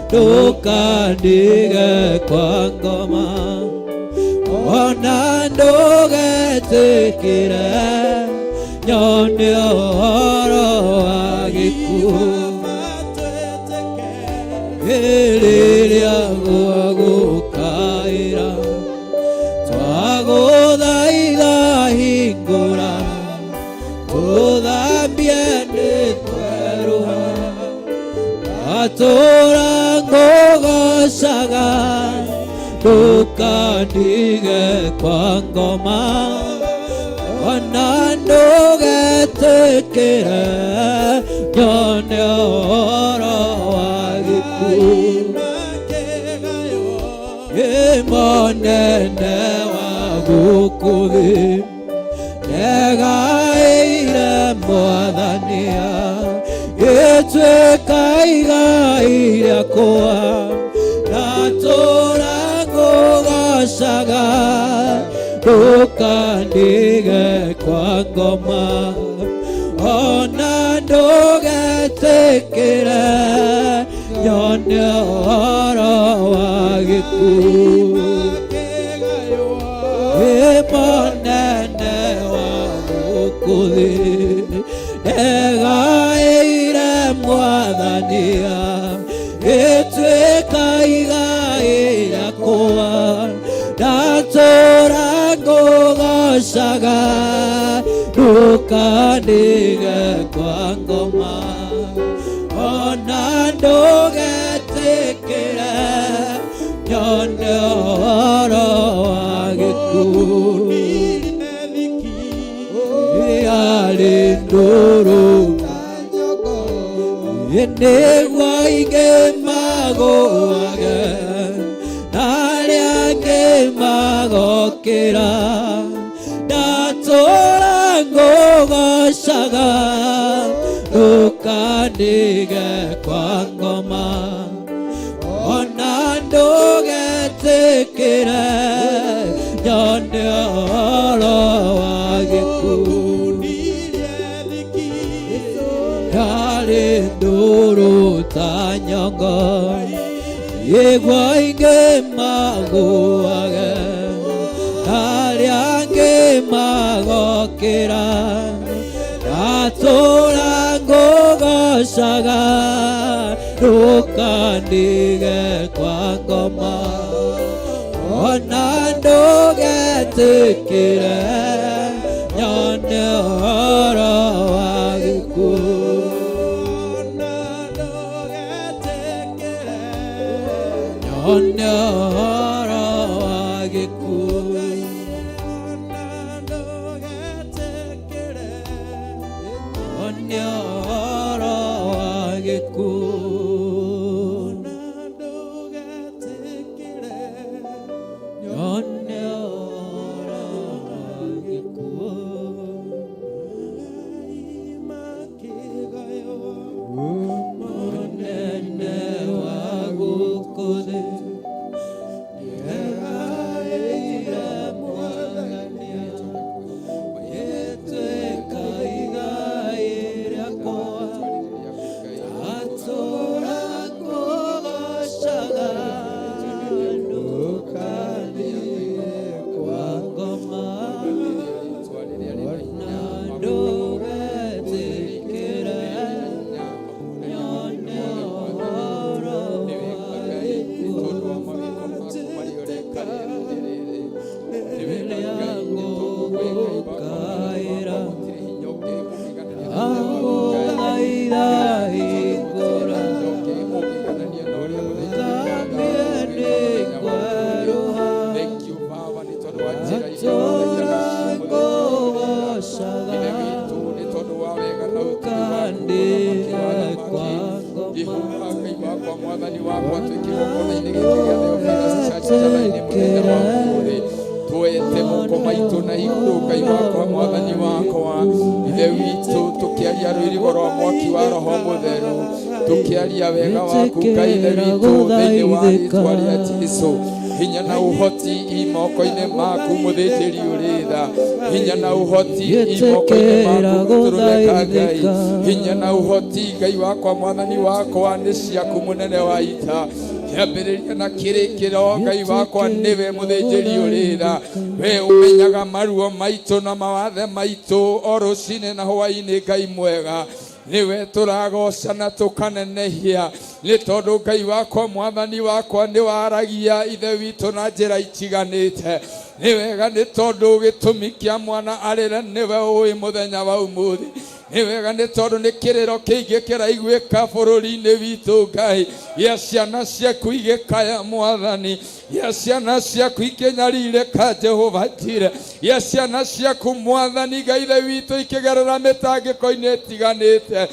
ndukandige kwa ngoma ona ndugetikire nyone ũhoro wa gĩkuũ rĩrĩa gwagũkaĩra twagũthaitha hingũra tũthambie nĩ twerũha atũra ngũgocaga ndukandige kwa ngoma ona ndugetikire nyone ũhoro wa gĩkuũ monene wa gũkũ thĩ negaĩire mwathania gĩtuĩka igai rĩakwa natũra ngũgocaga ndukandige kwa ngoma ona ndugetikire nyone ũhoro wa gĩkuũ monene wa gũkũ thĩ negaĩire mwathania gĩtuĩka igai rĩakwa natũra ngũgocaga ndukandige kwa ngoma ona ndugetikire nyone ũhoro wa gĩkuũ arĩ ndũrũ nĩguo ingĩ magũage arĩa angĩ magokĩra natũra ngũgocaga ndukandige kwa ngoma ona ndugetikire nyone ũhoro wa gĩkuũ arĩ ndũrũ ta nyongo nĩguo ingĩ magũage arĩa angĩ magokĩra natũra ngũgocaga ndukandige kwa ngoma ona ndugetikire nyone ũhoro wa gĩkuũ nyone ũhoro wa gĩkuũ nyone ũhoro wa gĩkuũ nyone ũhoro wa gĩkuũ monene wa gũkũ thĩ negaĩire mwathania gĩtuĩka igai rĩakwa atũra ngũgocaga ndukandige kwa ngoma ona ndugetikire nyone ũhoro rĩrĩa ngũgũkaĩra agũthaitha hingũra thambie nĩ kwerũha atũra ngũgocaga ndukandige kwa ngoma mwathani wakwa twĩkĩrwo Theophilus Church Njatha-ini mũthenya wa ũmũthĩ tuoyete moko maitũ na igũrũ Ngai wakwa mwathani wakwa ithe witũ tũkĩaria rũirigo rwa mwaki wa roho mũtheru tũkĩaria wega waku Ngai ithe witũ thĩinĩ wa rĩĩtwa rĩa Jesũ hinya na uhoti imoko-inĩ maku mũthĩnjĩri ũrĩ tha, hinya na uhoti imoko-inĩ maku mũtũrũreka Ngai, hinya na uhoti Ngai wakwa mwathani wakwa nĩ ciaku mũnene wa ita, kĩambĩrĩria na kĩrĩkĩro Ngai wakwa nĩwe mũthĩnjĩri ũrĩ tha, we ũmenyaga maruo maitũ na mawathe maitũ o rũcinĩ na hwa-inĩ Ngai mwega, niwe tũragoca na tũkanenehia nĩ tondũ Ngai wakwa mwathani wakwa nĩ waragia ithe witũ na njĩra itiganĩte. Nĩ wega nĩ tondũ gĩtũmi kĩa mwana arĩre nĩwe ũĩ mũthenya wa ũmũthĩ. Nĩ wega nĩ tondũ nĩ kĩrĩro kĩingĩ kĩraiguĩka bũrũri-inĩ witũ Ngai, gĩa ciana ciaku igĩkaya mwathani, gĩa ciana ciaku ikĩnyarirĩka Jehova Njire, gĩa ciana ciaku mwathani Ngai ithe witũ ikĩgerera mĩtangĩko-inĩ ĩtiganĩte.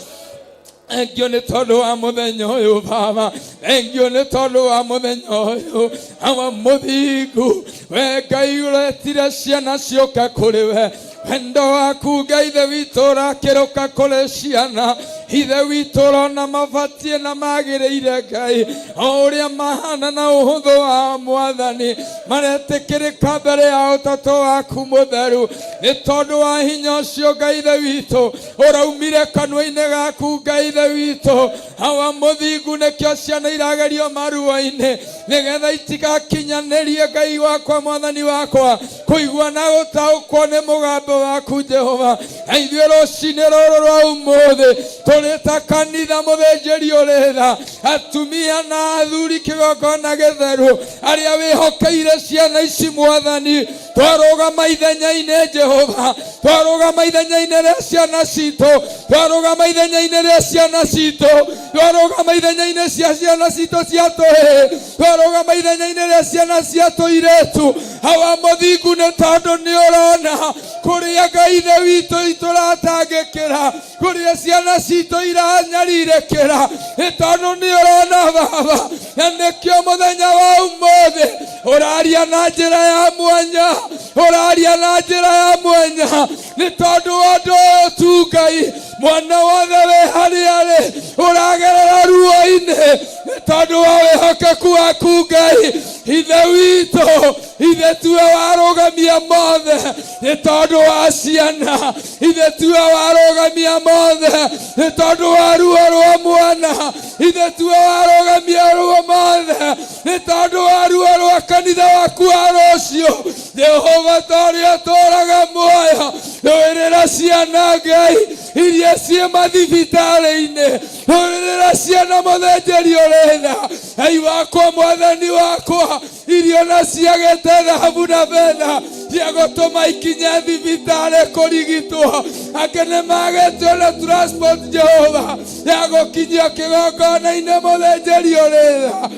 Thank you nĩ tondũ wa mũthenya ũyũ Baba, thank you nĩ tondũ wa mũthenya ũyũ awa mũthingu, we Ngai ũretire ciana cioka kũrĩ we, wendo waku Ngai ithe witũ ũrakĩrũka kũrĩ ciana, ithe witũ ũrona mabatiĩ na magĩrĩire Ngai, o ũrĩa mahana na ũhũthũ wa mwathani, maretĩkĩrĩka mbere ya ũtatũ waku mũtheru, nĩ tondũ wa hinya ũcio Ngai ithe witũ ũraumire kanua-inĩ gaku Ngai ithe witũ, awa mũthingu nĩkĩo ciana iragerio maruo-inĩ, nĩgetha itigakinyanĩrie Ngai wakwa mwathani wakwa kũigua na gũtaũkwo nĩ mũgambo waku Jehova. Ithuĩ rũcinĩ rũrũ rwa ũmũthĩ tũrĩ ta kanitha mũthĩnjĩri ũrĩ tha, atumia na athuri kĩgongona gĩtheru arĩa wĩhokeire ciana ici mwathani, twarũgama ithenya-inĩ Jehova, twarũgama ithenya-inĩ rĩa ciana citũ, twarũgama ithenya-inĩ rĩa ciana citũ, twarũgama ithenya-inĩ cia ciana citũ cia tũhĩ, twarũgama ithenya-inĩ rĩa ciana cia tũirĩtu, awa mũthingu nĩ tondũ nĩ ũrona kũrĩa Ngai ithe witũ tũratangĩkĩra, kũrĩa ciana citũ iranyarirĩkĩra, nĩ tondũ nĩ ũrona Baba, na nĩkĩo mũthenya wa ũmũthĩ ũraria na njĩra ya mwanya, ũraria na njĩra ya mwanya, nĩ tondũ wa ũndũ ũyũ tu Ngai, mwana wothe wĩ harĩa arĩ ũragerera ruo-inĩ, nĩ tondũ wa wĩhokeku waku Ngai, ithe witũ, ithe tuwe warũgamia mothe, nĩ tondũ wa ciana, ithe tuwe warũgamia mothe, nĩ tondũ wa ruo rwa mwana, ithe tuwe warũgamia ruo mothe, nĩ tondũ wa ruo rwa kanitha waku wa rũciũ. Jehova tũrĩa tũraga muoyo, rũĩrĩra ciana Ngai iria ciĩ mathibitarĩ-inĩ, rũĩrĩra ciana mũthĩnjĩri ũrĩ tha, Ngai wakwa mwathani wakwa, irio na ciagĩte thahabu na betha cia gũtũma ikinye thibitarĩ kũrigitwo, angĩ nĩ magĩtwo na transport Jehova ya gũkinyio kĩgongona-inĩ mũthĩnjĩri ũrĩ tha.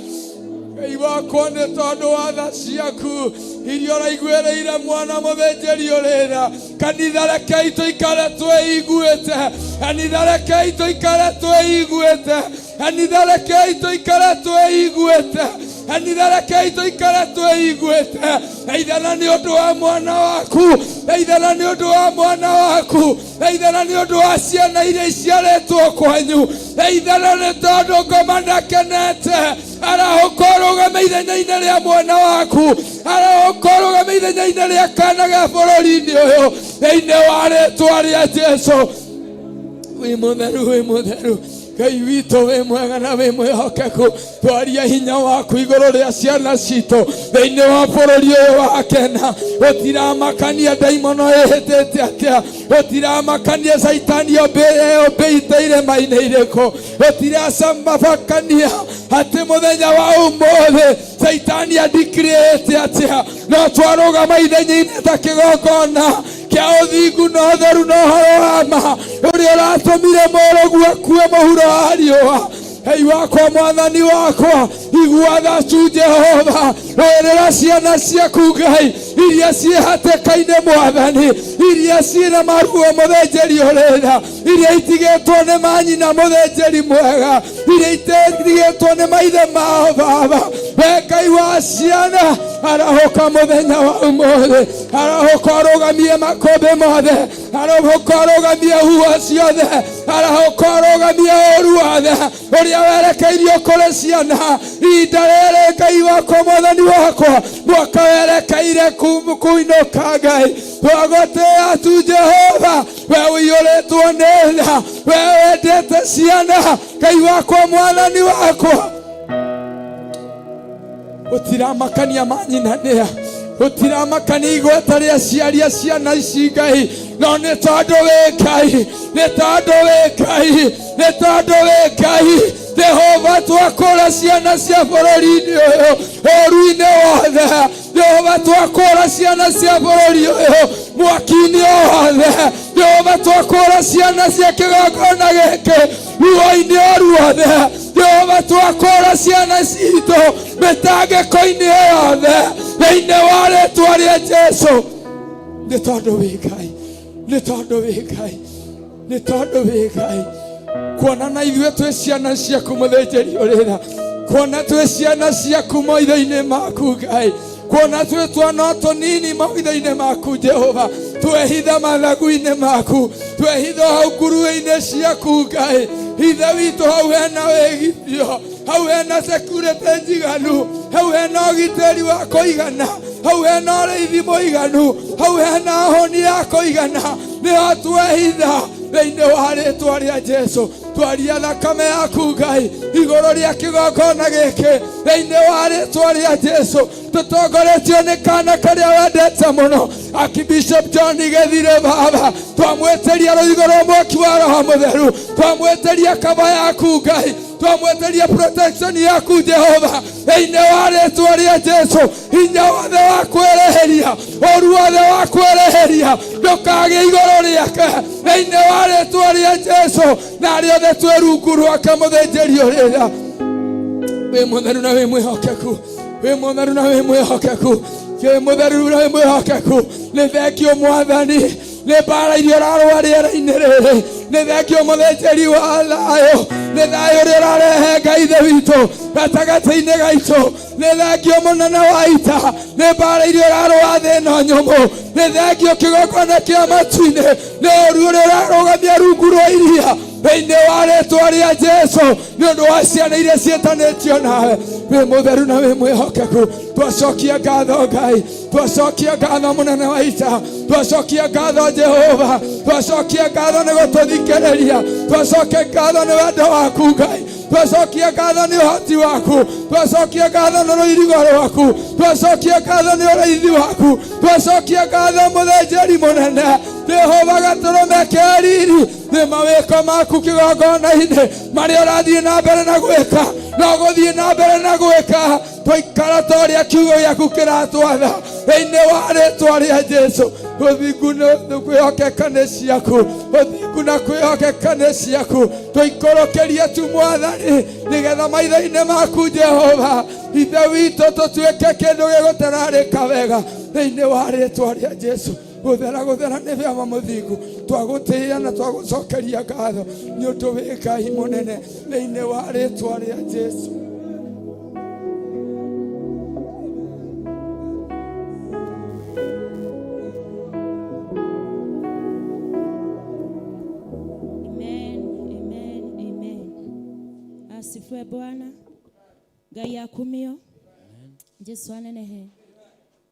Ngai wakwa nĩ tondũ wa tha ciaku iria ũraiguĩrĩire mwana mũthĩnjĩri ũrĩ tha, kanitha rekei tũikare twĩiguĩte, kanitha rekei tũikare twĩiguĩte, kanitha rekei tũikare twĩiguĩte, kanitha rekei tũikare twĩiguĩte, eithana nĩ ũndũ wa mwana waku, eithana nĩ ũndũ wa mwana waku, eithana nĩ ũndũ wa ciana iria iciarĩtwo kwanyu, eithana nĩ tondũ ngoma ndakenete, arahũkorũgama ithenya-inĩ rĩa mwana waku, arahũkorũgama ithenya-inĩ rĩa kana ga bũrũri-inĩ ũyũ, thĩinĩ wa rĩĩtwa rĩa Jesũ. Wĩ mũtheru, wĩ mũtheru Ngai witũ, wĩ mwega na wĩ mwĩhokeku, twaria hinya waku igũrũ rĩa ciana citũ thĩinĩ wa bũrũri ũyũ wa Kenya. Ũtiramakania ndaimono ĩhĩtĩte atĩa, ũtiramakania caitani ũmbĩite irĩma-inĩ irĩkũ, ũtiramakania atĩ mũthenya wa ũmũthĩ caitani andikirĩte atĩa, no twarũgama ithenya-inĩ ta kĩgongona kĩa ũthingu na ũtheru na ũhoro wa ma, ũrĩa ũratũmire mũrũguo akue mũhuro wa riũa. Ngai wakwa mwathani wakwa, igua tha tu Jehova, rũĩrĩra ciana ciaku Ngai, iria ciĩhatĩka-inĩ Mwathani, iria ciĩna maruo mũthĩnjĩri ũrĩra, iria itigĩtwo nĩ manyina mũthĩnjĩri mwega, iria itigĩtwo nĩ maithe mao Baba. We Ngai wa ciana, arahũka mũthenya wa ũmũthĩ, arahũka ũrũgamie makũmbĩ mothe, arahũka ũrũgamie huho ciothe, arahũka ũrũgamie ũru wothe ũrĩa werekeirio kũrĩ ciana. Ihinda rĩrĩ Ngai wakwa Mwathani wakwa, mwaka werekeire kũinũka Ngai, twagũtĩĩa tu Jehova. We ũiyũrĩtwo nĩ tha, we wendete ciana Ngai wakwa Mwathani wakwa. Utiramakania manyina nĩa, utiramakania igweta rĩa ciaria ciana ici Ngai, no nĩ tondũ wĩ Ngai, nĩ tondũ wĩ Ngai, nĩ tondũ wĩ Ngai. Jehova twakũra ciana cia bũrũri-inĩ ũyũ ũru-inĩ wothe, Jehova twakũra ciana cia bũrũri ũyũ mwaki-inĩ wothe, Jehova twakũra ciana cia kĩgongona gĩkĩ ruo-inĩ ũru wothe, Jehova twakũra ciana citũ mĩtangĩko-inĩ yothe thĩinĩ wa rĩĩtwa rĩa Jesũ. Nĩ tondũ wĩ Ngai, nĩ tondũ wĩ Ngai, nĩ tondũ wĩ Ngai. Kuona na ithuĩ twĩ ciana ciaku mũthĩnjĩri ũrĩra, kuona twĩ ciana ciaku maitho-inĩ maku Ngai, kuona twĩ twana tũnini maitho-inĩ maku Jehova, twehitha mathagu-inĩ maku, twehitha hau nguruwe-inĩ ciaku Ngai. Ithe witũ hau hena wĩgithio, hau hena security njiganu, hau hena ũgitĩri wa kũigana, hau hena ũrĩithi mũiganu, hau hena honi ya kũigana. Nĩho twehitha thĩinĩ wa rĩĩtwa rĩa Jesũ. Twaria thakame yaku Ngai igũrũ rĩa kĩgongona gĩkĩ thĩinĩ wa rĩĩtwa rĩa Jesũ. Tũtongoretio nĩ kana karĩa wendete mũno, Archbishop John Githiri Baba. Twamwĩtĩria rũthigo rwa mwaki wa Roho Mũtheru, twamwĩtĩria kaba yaku Ngai, twamwĩtĩria protection yaku Jehova thĩinĩ wa rĩĩtwa rĩa Jesũ. Hinya wothe wa kwĩrĩhĩria, ũru wothe wa kwĩrĩhĩria ndũkagĩe igũrũ rĩake thĩinĩ wa rĩĩtwa rĩa Jesũ. Na arĩa othe twĩ rungu rwake mũthĩnjĩri ũrĩra, wĩ mũtheru na wĩ mwĩhokeku, wĩ mũtheru na wĩ mwĩhokeku, wĩ mũtheru na wĩ mwĩhokeku. Nĩ thengio Mwathani, nĩ mbara iria ũrarũa rĩera-inĩ rĩrĩ, nĩ thengio mũthĩnjĩri wa thayũ, nĩ thayũ ũrĩa ũrarehe Ngai Ithe witũ gatagatĩ-inĩ gaitũ, nĩ thengio mũnene wa ita, nĩ mbara iria ũrarũa thĩ ĩno nyũmũ, nĩ thengio kĩgongona kĩa matu-inĩ, nĩ ũru ũrĩa ũrarũgamia rungu rwa iria thĩinĩ wa rĩĩtwa rĩa Jesũ, nĩ ũndũ wa ciana iria ciĩtanĩtio nawe. Wĩ mũtheru na wĩ mwĩhokeku. Twacokia ngatho Ngai, twacokia ngatho mũnene wa ita, twacokia ngatho Jehova, twacokia ngatho nĩ gũtũthikĩrĩria, twacokia ngatho nĩ wendo waku Ngai, twacokia ngatho nĩ ũhoti waku, twacokia ngatho nĩ rũirigo rwaku, twacokia ngatho nĩ ũrĩithi waku, twacokia ngatho mũthĩnjĩri mũnene Jehova gatũrũme kĩriri. Nĩ mawĩko maku kĩgongona-inĩ marĩa ũrathiĩ na mbere na gwĩka, no gũthiĩ na mbere na gwĩka. Twaikara ta ũrĩa kiugo gĩaku kĩratwatha thĩinĩ wa rĩĩtwa rĩa Jesũ. Ũthingu na kwĩhokeka nĩ ciaku, ũthingu na kwĩhokeka nĩ ciaku. Tũikũrũkĩrie tu Mwathani nĩgetha maitho-inĩ maku Jehova, Ithe witũ tũtuĩke kĩndũ gĩgũtararĩka wega thĩinĩ wa rĩĩtwa rĩa Jesũ. Gũthera gũthera nĩ bĩa mũthingu, twagũtĩĩa na twagũcokeria ngatho nĩ ũndũ wĩ Ngai mũnene thĩinĩ wa rĩĩtwa rĩa Jesũ. Amen, amen, amen. Asifiwe Bwana. Ngai akumio. Jesu anenehe.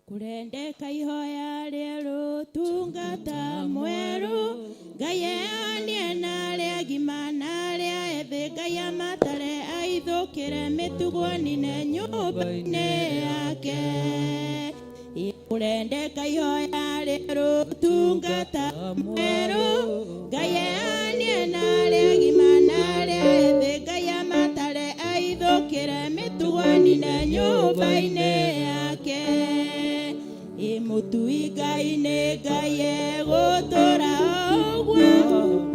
Kurendeka ihoya rĩerũ tungata mwerũ, Ngai eanie na rĩa gima na rĩa ethĩ, Ngai amatare aithũkĩre mĩtugo nine nyũmba-inĩ yake. Kurendeka ihoya rĩerũ tungata mwerũ, Ngai eanie na rĩa gima na rĩa ethĩ, Ngai amatare aithũkĩre mĩtugo nine nyũmba-inĩ yake. Mũtui Ngai nĩ Ngai egũtũra ũguo,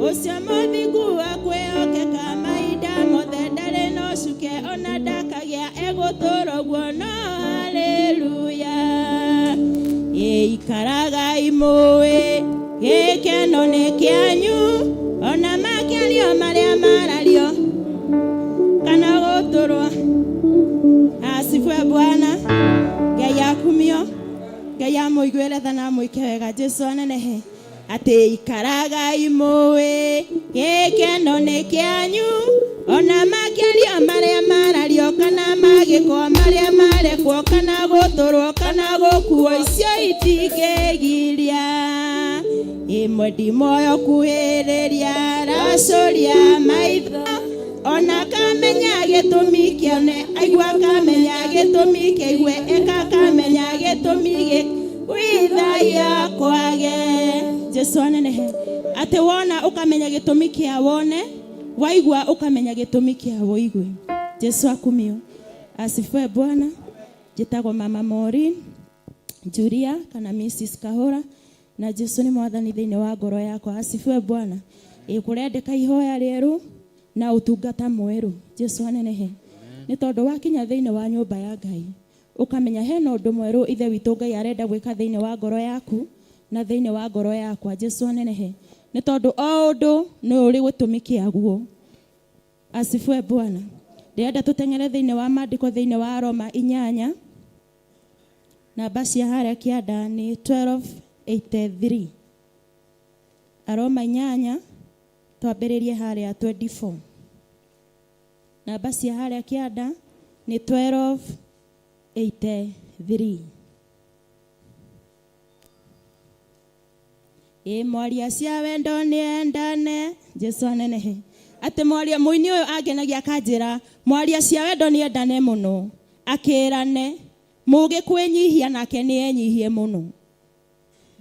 ũcio mũthingu wa kwĩhokeka mahinda mothe, ndarĩ na ũcuke ona ndakagĩa, egũtũra ũguo no haleluya. moe gekeno ne kyanyu ona makiario maria marario kana gotorwa asifwe Bwana gaya kumio gaya moigwele thana moikega Jesu anenehe ate ikaraga imoe gekeno ne kyanyu ona makiario maria marario kana magiko maria marekwo kana gotorwo kana gokuo icio itigegiria imodi moyo kuhereria racoria maitho ona kamenya gitumi kione aigua kamenya gitumi kiigwe eka kamenya gitumi withaya kwage Jesu anenehe ate wona ukamenya gitumi kia wone waigua ukamenya gitumi kia woigwe Jesu akumio asifwe Bwana jitagwo mama Maureen Julia kana Mrs Kahora na Jesu ni mwathani thiini wa ngoro yakwa asifwe Bwana ikurendeka ihoya rieru na utungata mweru Jesu anenehe ni tondu wakinya thiini wa nyumba ya Ngai ukamenya hena undu mweru ithe witu Ngai arenda gwika thiini wa ngoro yaku na thiini wa ngoro yakwa Jesu anenehe ni tondu o undu ni uri gutumikia guo asifwe Bwana ndenda tutengere thiini wa maandiko thiini wa Roma 8 namba cia haria kianda ni 12:83 Aroma 8 twambiririe haria 24 namba cia haria kianda ni 12:83 mwaria cia wendo ni endane Jesu anenehe ate mwaria muini uyu angenagia akanjira mwaria cia wendo ni endane muno akirane muge kwenyihia nake ni enyihie muno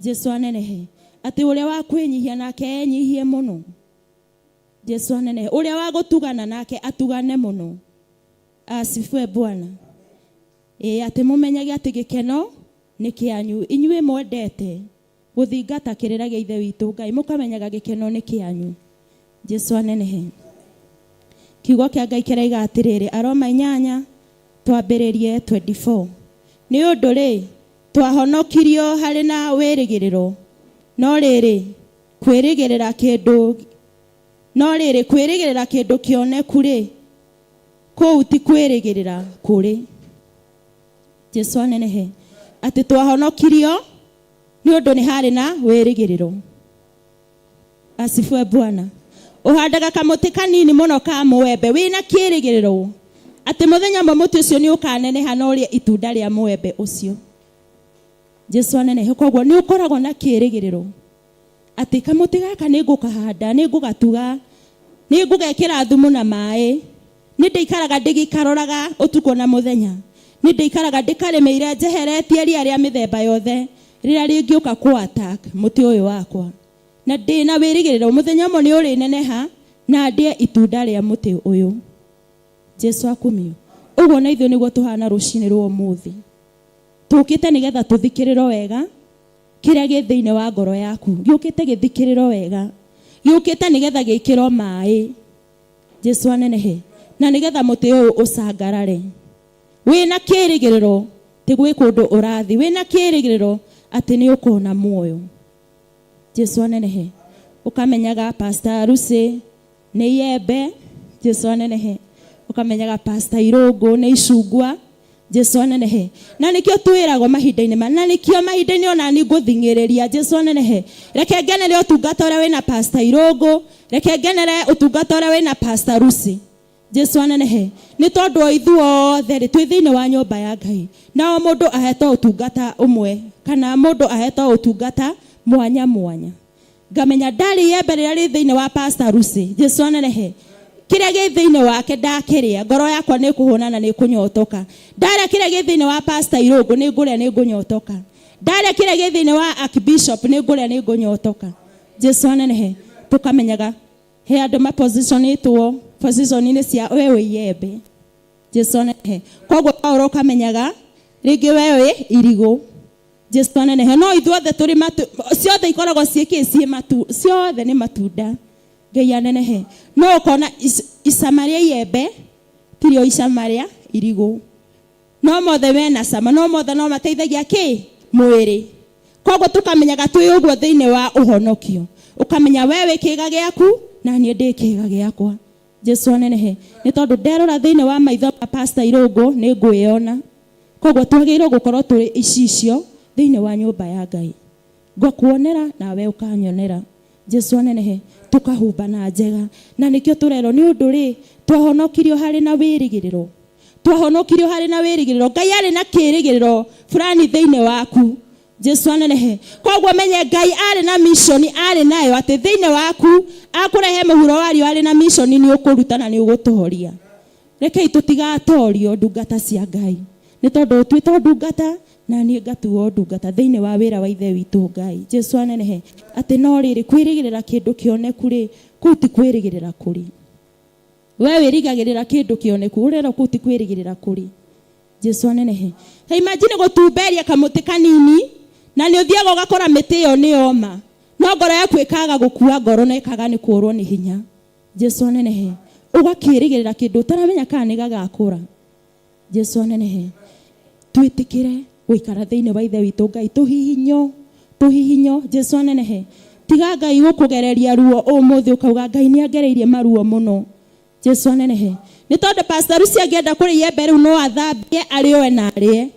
Jesu anenehe ate uria wa kwenyihia nake enyihie muno Jesu anenehe uria wa gutugana nake atugane muno asifwe Bwana ate mumenyage ati gikeno ni kianyu inyue mwendete guthingata kirira gia ithe witu Ngai mukamenyaga gikeno ni kianyu Jesu anenehe kiugo kia Ngai kiraiga atiriri Aroma 8 twambiririe 24 ni undu ri twahonokirio hari na wirigiriro no riri kwirigirira kindu kioneku ri kuu ti kwirigirira kuri Jesu anenehe ati twahonokirio ni undu ni hari na wirigiriro asifwe Bwana uhandaga kamuti kanini muno ka muembe wina kirigiriro ati muthenya muti ucio ni ukaneneha no ria itunda ria muembe ucio Jesu anenehe koguo ni ukoragwo na kirigiriro ati kamuti gaka ni ngukahanda ni ngugatuga ni ngugekira thumu na mai ni ndeikaraga ndigikaroraga utuko na muthenya ni ndeikaraga ndikaremeire njeheretie ria ria mithemba yothe rira ringiuka ku attack muti uyu wakwa na ndina wirigiriro muthenya mo ni uri neneha na ndie itunda ria muti uyu Jesu akumio uguo na ithuĩ nĩguo tuhana rũcinĩ rwa ũmũthĩ tukite nigetha tuthikiriro wega kiria gĩ thĩinĩ wa ngoro yaku giukite gĩthikiriro wega giukite nigetha gĩkĩrwo maĩ Jesu anenehe na nigetha muti uyu ucangarare wina kĩrĩgĩrĩro ti gwĩ kũndũ ũrathi wina kĩrĩgĩrĩro ati ni ukona muoyo Jesu anenehe ukamenyaga Pastor Ruci ni yembe Jesu anenehe ukamenyaga Pastor Irungu ni icungwa Jesu anenehe na nikio twiragwo mahinda-inĩ na nikio mahinda-inĩ ona ni nguthingĩrĩria Jesu anenehe reke ngenere ũtungata ũrĩa wĩna Pastor Irungu reke ngenere ũtungata ũrĩa wĩna Pastor Ruci Jesu anenehe ni tondu ithuothe twĩ thĩinĩ wa nyũmba ya Ngai na o mũndũ ahetwo ũtungata ũmwe kana mũndũ ahetwo ũtungata mwanya mwanya ngamenya ndari yembe rĩrĩa rĩ thĩinĩ wa Pastor Ruci Jesu anenehe kiria gĩ thĩinĩ wake ndakiria ngoro yakwa nĩ kuhũna na nĩ kunyotoka ndare kiria gĩ thĩinĩ wa Pastor Irungu nĩ ngũrĩa nĩ ngunyotoka ndare kiria gĩ thĩinĩ wa Archbishop nĩ ngũrĩa nĩ ngunyotoka Jesu anenehe tukamenyaga he andũ ma position-inĩ cia wewe yembe Jesu anenehe koguo Paulo kamenyaga rĩngĩ wewe irigũ Jesu anenehe no ithuothe tũrĩ matu ciothe ikoragwo ciĩ matu ciothe nĩ matunda Ngai anenehe no ukona icamaria yembe tirio icamaria irigũ no mothe wena cama no mothe no mateithagia ki mwĩrĩ Koguo tukamenyaga twi uguo thiini wa uhonokio. Ukamenya wewe kiga giaku na nie ndi kiga giakwa. Jesu anenehe. Ni tondu nderora thiini wa maitho ma Pastor Irungu ni ngwiona. Koguo twagirwo gukorwo turi icicio thiini wa nyumba ya Ngai. Ngwakuonera nawe ukanyonera. Jesu anenehe. Tukahumba na njega. Na nikio turero ni undu ri twahonokirio hari na wirigiriro. Twahonokirio hari na wirigiriro. Ngai ari na kirigiriro fulani thiini waku. Jesu anenehe. Koguo menye Ngai ari na mission ari nayo ati thiini waku akurehe muhuro wari ari na mission ni ukurutana ni ugutohoria. Rekei tutigatorio ndungata cia Ngai. Ni tondu twito ndungata na ni ngatuo ndungata thiini wa wira wa ithe witu Ngai. Jesu anenehe. Ati no riri kwirigirira kindu kioneku ri kuti kwirigirira kuri. We wirigagirira kindu kioneku urero kuti kwirigirira kuri. Jesu anenehe. Hey, imagine gutumberia kamuti kanini na ni uthiaga ugakora miti yo ni oma. No ngoro yaku ikaga gukua ngoro na ikaga ni kurwo ni hinya. Jesu anenehe. Ugakirigirira kindu utaramenya kana ni gagakura. Jesu anenehe. Twitikire guikara thiini wa ithe witu Ngai tuhihinyo. Jesu anenehe. Tiga Ngai gukugereria ruo umuthi ukauga Ngai ni agereirie maruo muno. Jesu anenehe. Ni tondu Pastor Ruci angienda kuri yembe riu no athambie ari we na arie.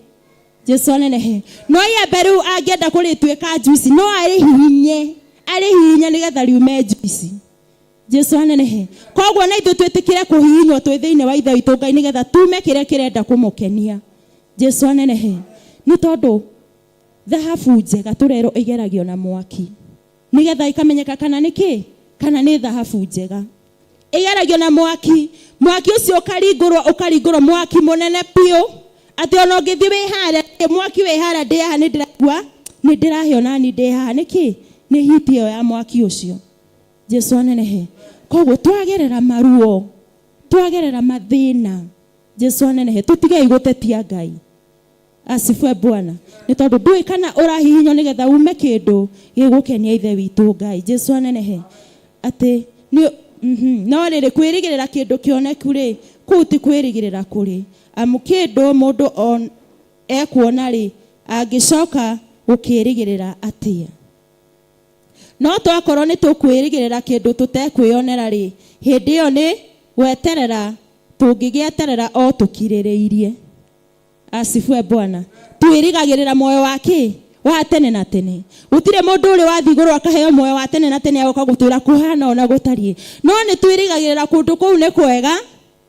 Jesu anenehe. No yembe riu angienda kuri tweka juice no ari hinya nigetha riume juice. Jesu anenehe. Koguo na ithu twitikire kuhihinywo twi thiini wa ithe witu Ngai nigetha tume kire kirenda kumukenia. Jesu anenehe. Ni tondu thahabu njega turero igeragio na mwaki nigetha ikamenyeka kana niki kana ni thahabu njega. Igeragio na mwaki ucio ukaringurwo mwaki munene piu ati ona ngithi wi hara mwaki wi hara ndi haha ni ndiragua ni ndirahiona ni ndi haha niki ni hitio ya mwaki ucio. Jesu anenehe. Koguo twagerera maruo twagerera mathina. Jesu anenehe. Tutige gutetia Ngai. Asifwe Bwana. Ni tondu ndui kana urahihinyo nigetha ume kindu gigukenia ithe witu Ngai. Jesu anenehe. Ati ni no riri kwirigirira kindu kioneku ri kuti kwirigirira kuri amukindu mundu on ekuona ri angicoka gukirigirira atia. No twakorwo ni tukwirigirira kindu tutekwionera ri hindi iyo ni gweterera tungigieterera o tukiririirie. Asifwe Bwana. Twirigagirira moyo wake wa tene na tene. Utire mundu uri wathigurwa akaheo moyo wa tene na tene agoka gutura kuhana ona gutarie. No ni twirigagirira kundu kuu ni kwega.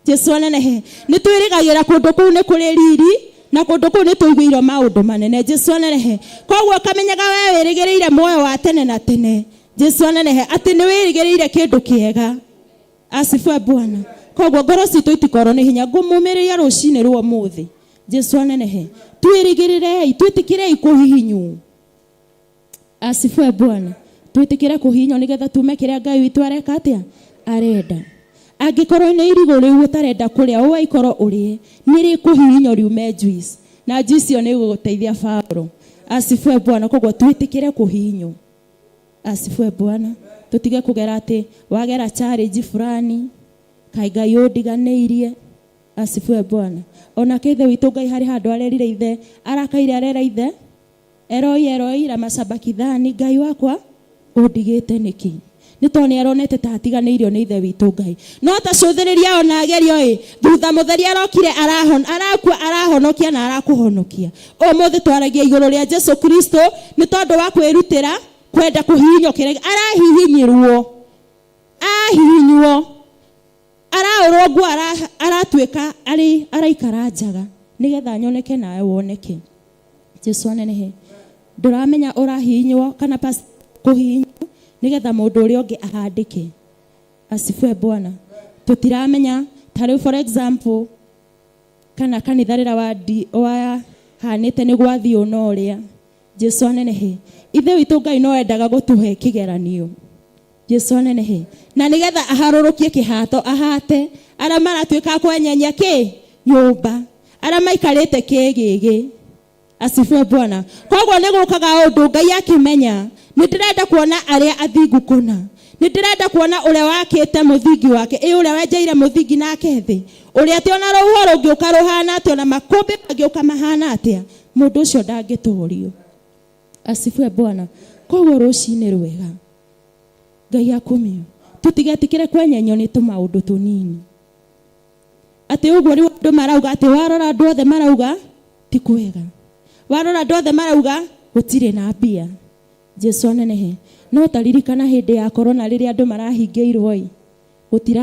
Jesu anenehe. Ni twirigagirira kundu kuu ni kuri riri na kundu kuu ni tuiguirwo maundu manene. Jesu anenehe. Koguo kamenyaga we wirigirire moyo wa tene na tene. Jesu anenehe ati ni wirigirire kindu kiega. Asifwe Bwana. Koguo ngoro citu itikorwo ni hinya ngumumiria rucini ruo muthi. Jesu anenehe. Twirigirire twitikire kuhihinyu. Asifwe Bwana. Twitikire kuhihinyo nigetha tume kiria Ngai witu areka atia arenda. Angikorwo ni irigo riu utarenda kuria o ikorwo urie niri kuhihinyo riume juice na juice yo ni guguteithia Paulo. Asifwe Bwana. Koguo twitikire kuhihinyo. Asifwe Bwana. Tutige kugera ati wagera challenge fulani kai Ngai undiganeirie. Asifwe Bwana. Ona kithe witu Ngai hari handu arerire ithe arakaire arera ithe Eroi ra masabakithani Ngai wakwa undigite niki. Ni toni aronete tatiganeirio ni ithe witu Ngai. No tacuthiriria ona agerio thutha mutheri arokire arahonokia na arakuhonokia. Umuthi twaragia iguru ria Jesu Kristo ni tondu wa kwirutira kwenda kuhihinyo kire arahihinyirwo ahihinywo araurogwo aratweka araikara njaga nigetha nyoneke nawe woneke. Jesu anenehe. Nduramenya urahihinywo kana pas kuhihinywo nigetha mundu uri ongi ahandike. Asifwe Bwana. Tutiramenya tari for example kana kanitha rira wa hanite ni gwathi unoria. Jesu anenehe. Ithe witu Ngai no endaga gutuhe kigeranio. Jesu anenehe. Na nigetha aharurukie kihato ahate ara maratwika kwenyenya ki nyumba ara maikarite kigigi. Asifwe Bwana. Koguo ni gukaga undu Ngai akimenya ni ndirenda kuona aria athingu kuna. Ni ndirenda kuona uria wakite muthingi wake uria wenjeire muthingi nake thi uria ati ona ruo rungiuka ruhana ati ona makumbi mangiuka mahana atia mundu ucio ndangiturio. Asifiwe Bwana. Koguo ruci-ini rwega Ngai akumio tutigetikire kwenyenyo ni tumaundu tunini ati uguo ri andu marauga ati warora andu othe marauga ti kwega warora andu othe marauga gutire na mbia Jesu anenehe no taririkana hindi ya corona riria andu marahingiirwo gutira